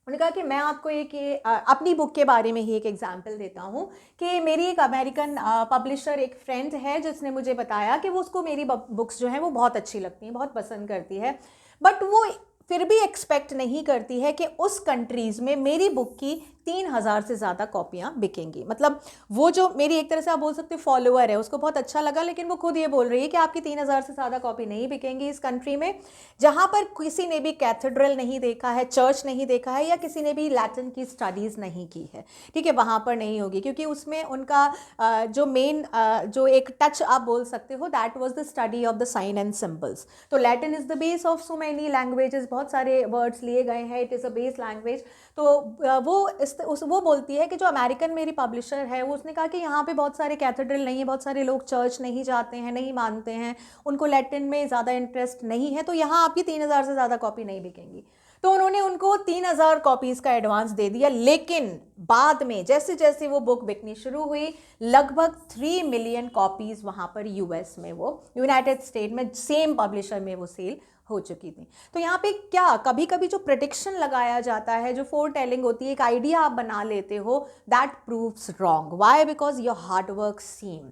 उन्होंने कहा कि मैं आपको एक अपनी बुक के बारे में ही एक एग्जांपल देता हूँ कि मेरी एक अमेरिकन पब्लिशर, एक फ्रेंड है जिसने मुझे बताया कि वो उसको मेरी बुक्स जो हैं वो बहुत अच्छी लगती हैं, बहुत पसंद करती है, बट वो फिर भी एक्सपेक्ट नहीं करती है कि उस कंट्रीज़ में मेरी बुक की 3000 से ज़्यादा कॉपियाँ बिकेंगी। मतलब वो जो मेरी एक तरह से आप बोल सकते हो फॉलोअर है, उसको बहुत अच्छा लगा, लेकिन वो खुद ये बोल रही है कि आपकी 3000 से ज़्यादा कॉपी नहीं बिकेंगी इस कंट्री में जहाँ पर किसी ने भी कैथेड्रल नहीं देखा है, चर्च नहीं देखा है, या किसी ने भी लैटिन की स्टडीज़ नहीं की है। ठीक है, वहाँ पर नहीं होगी, क्योंकि उसमें उनका जो मेन जो एक टच आप बोल सकते हो, that was the study of the sign and symbols. तो Latin is the base of so many languages, बहुत सारे वर्ड्स लिए गए हैं, it is a base language. तो वो बोलती है कि जो अमेरिकन मेरी पब्लिशर है वो उसने कहा कि यहाँ पे बहुत सारे कैथेड्रल नहीं है, बहुत सारे लोग चर्च नहीं जाते हैं, नहीं मानते हैं, उनको लैटिन में ज़्यादा इंटरेस्ट नहीं है, तो यहाँ आपकी 3000 से ज़्यादा कॉपी नहीं बिकेंगी। तो उन्होंने उनको 3000 कॉपीज़ का एडवांस दे दिया, लेकिन बाद में जैसे जैसे वो बुक बिकनी शुरू हुई, लगभग 3 मिलियन कॉपीज़ वहाँ पर यूएस में, वो यूनाइटेड स्टेट में सेम पब्लिशर में वो सेल हो चुकी थी। तो यहाँ पे क्या कभी कभी जो प्रेडिक्शन लगाया जाता है, जो फोर टेलिंग होती है, एक आइडिया आप बना लेते हो, that proves wrong. Why? Because your hard work seem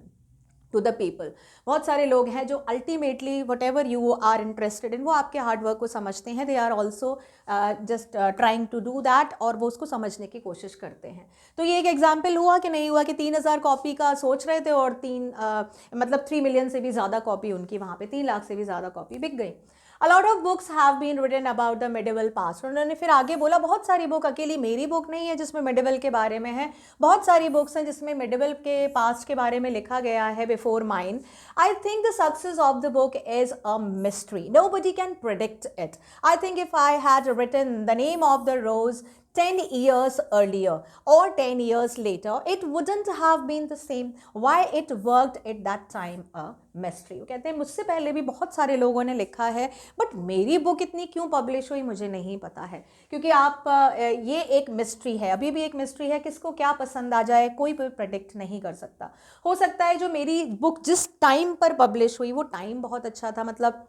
to the people. बहुत सारे लोग हैं जो ultimately whatever you are interested in, वो आपके हार्ड वर्क को समझते हैं, they are also just trying to do that, और वो उसको समझने की कोशिश करते हैं। तो ये एक एग्जाम्पल हुआ कि नहीं हुआ कि 3000 कॉपी का सोच रहे थे और 3 मिलियन से भी ज़्यादा कॉपी उनकी वहाँ पे 3 लाख से भी ज़्यादा कॉपी बिक गई। A lot of books have been written about the medieval past. उन्होंने फिर आगे बोला बहुत सारी बुक, अकेली मेरी बुक नहीं है जिसमें मेडिवल के बारे में है, बहुत सारी बुक्स हैं जिसमें मेडिवल के पास्ट के बारे में लिखा गया है before mine. I think the success of the book is a mystery. Nobody can predict it. I think if I had written the name of the rose 10 years earlier or 10 years later, it wouldn't have been the same. Why it worked at that time a mystery. वो कहते हैं मुझसे पहले भी बहुत सारे लोगों ने लिखा है, बट मेरी बुक इतनी क्यों पब्लिश हुई मुझे नहीं पता है, क्योंकि आप ये एक मिस्ट्री है, अभी भी एक मिस्ट्री है, किसको क्या पसंद आ जाए कोई भी प्रेडिक्ट नहीं कर सकता. हो सकता है जो मेरी बुक जिस टाइम पर पब्लिश हुई वो टाइम बहुत अच्छा था, मतलब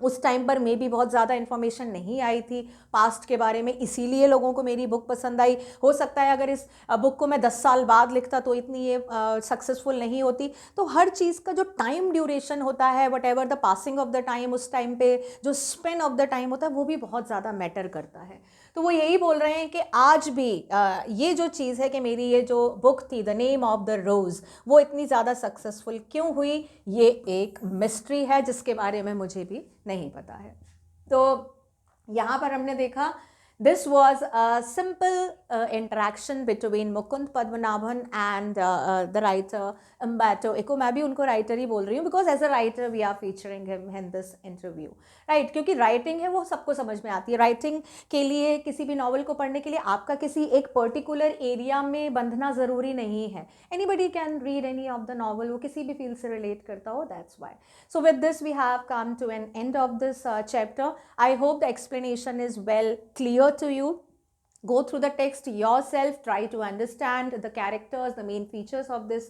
उस टाइम पर मे भी बहुत ज़्यादा इन्फॉर्मेशन नहीं आई थी पास्ट के बारे में, इसीलिए लोगों को मेरी बुक पसंद आई. हो सकता है अगर इस बुक को मैं 10 साल बाद लिखता तो इतनी ये सक्सेसफुल नहीं होती. तो हर चीज़ का जो टाइम ड्यूरेशन होता है, what ever the passing of the time, उस टाइम पे जो स्पेन ऑफ द टाइम होता है वो भी बहुत ज़्यादा मैटर करता है. तो वो यही बोल रहे हैं कि आज भी ये जो चीज़ है कि मेरी ये जो बुक थी द नेम ऑफ द रोज़, वो इतनी ज़्यादा सक्सेसफुल क्यों हुई, ये एक मिस्ट्री है जिसके बारे में मुझे भी नहीं पता है. तो यहाँ पर हमने देखा this was a simple interaction between Mukund Padmanabhan and the writer Umberto Eco. मैं भी उनको राइटर ही बोल रही हूँ because as a writer we are featuring him in this interview, right? क्योंकि राइटिंग है वो सबको समझ में आती है. राइटिंग के लिए किसी भी नॉवल को पढ़ने के लिए आपका किसी एक पर्टिकुलर एरिया में बंधना ज़रूरी नहीं है. Anybody can read any of the novel, वो किसी भी फील्ड से रिलेट करता हो, that's why. So with this we have come to an end of this chapter. I hope the explanation is well clear to you. Go through the text yourself, try to understand the characters, the main features of this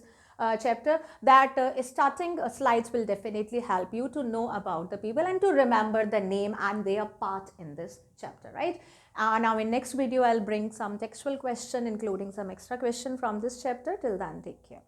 chapter. That starting slides will definitely help you to know about the people and to remember the name and their part in this chapter, right? Now in next video I'll bring some textual question including some extra question from this chapter. Till then, take care.